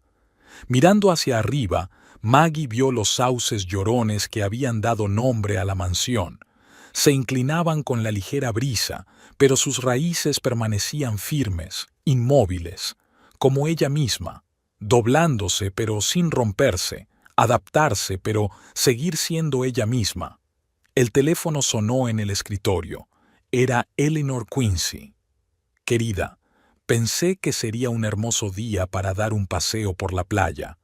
Mirando hacia arriba, Maggie vio los sauces llorones que habían dado nombre a la mansión. Se inclinaban con la ligera brisa, pero sus raíces permanecían firmes, inmóviles, como ella misma, doblándose pero sin romperse, adaptarse pero seguir siendo ella misma. El teléfono sonó en el escritorio. Era Eleanor Quincy. Querida, pensé que sería un hermoso día para dar un paseo por la playa.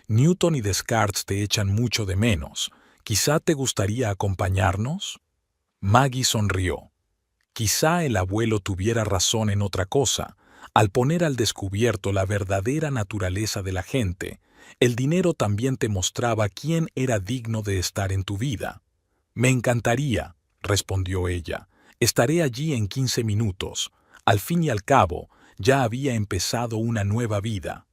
Newton y Descartes te echan mucho de menos. ¿Quizá te gustaría acompañarnos? Maggie sonrió. Quizá el abuelo tuviera razón en otra cosa. Al poner al descubierto la verdadera naturaleza de la gente, el dinero también te mostraba quién era digno de estar en tu vida. Me encantaría, respondió ella. Estaré allí en 15 minutos. Al fin y al cabo, ya había empezado una nueva vida.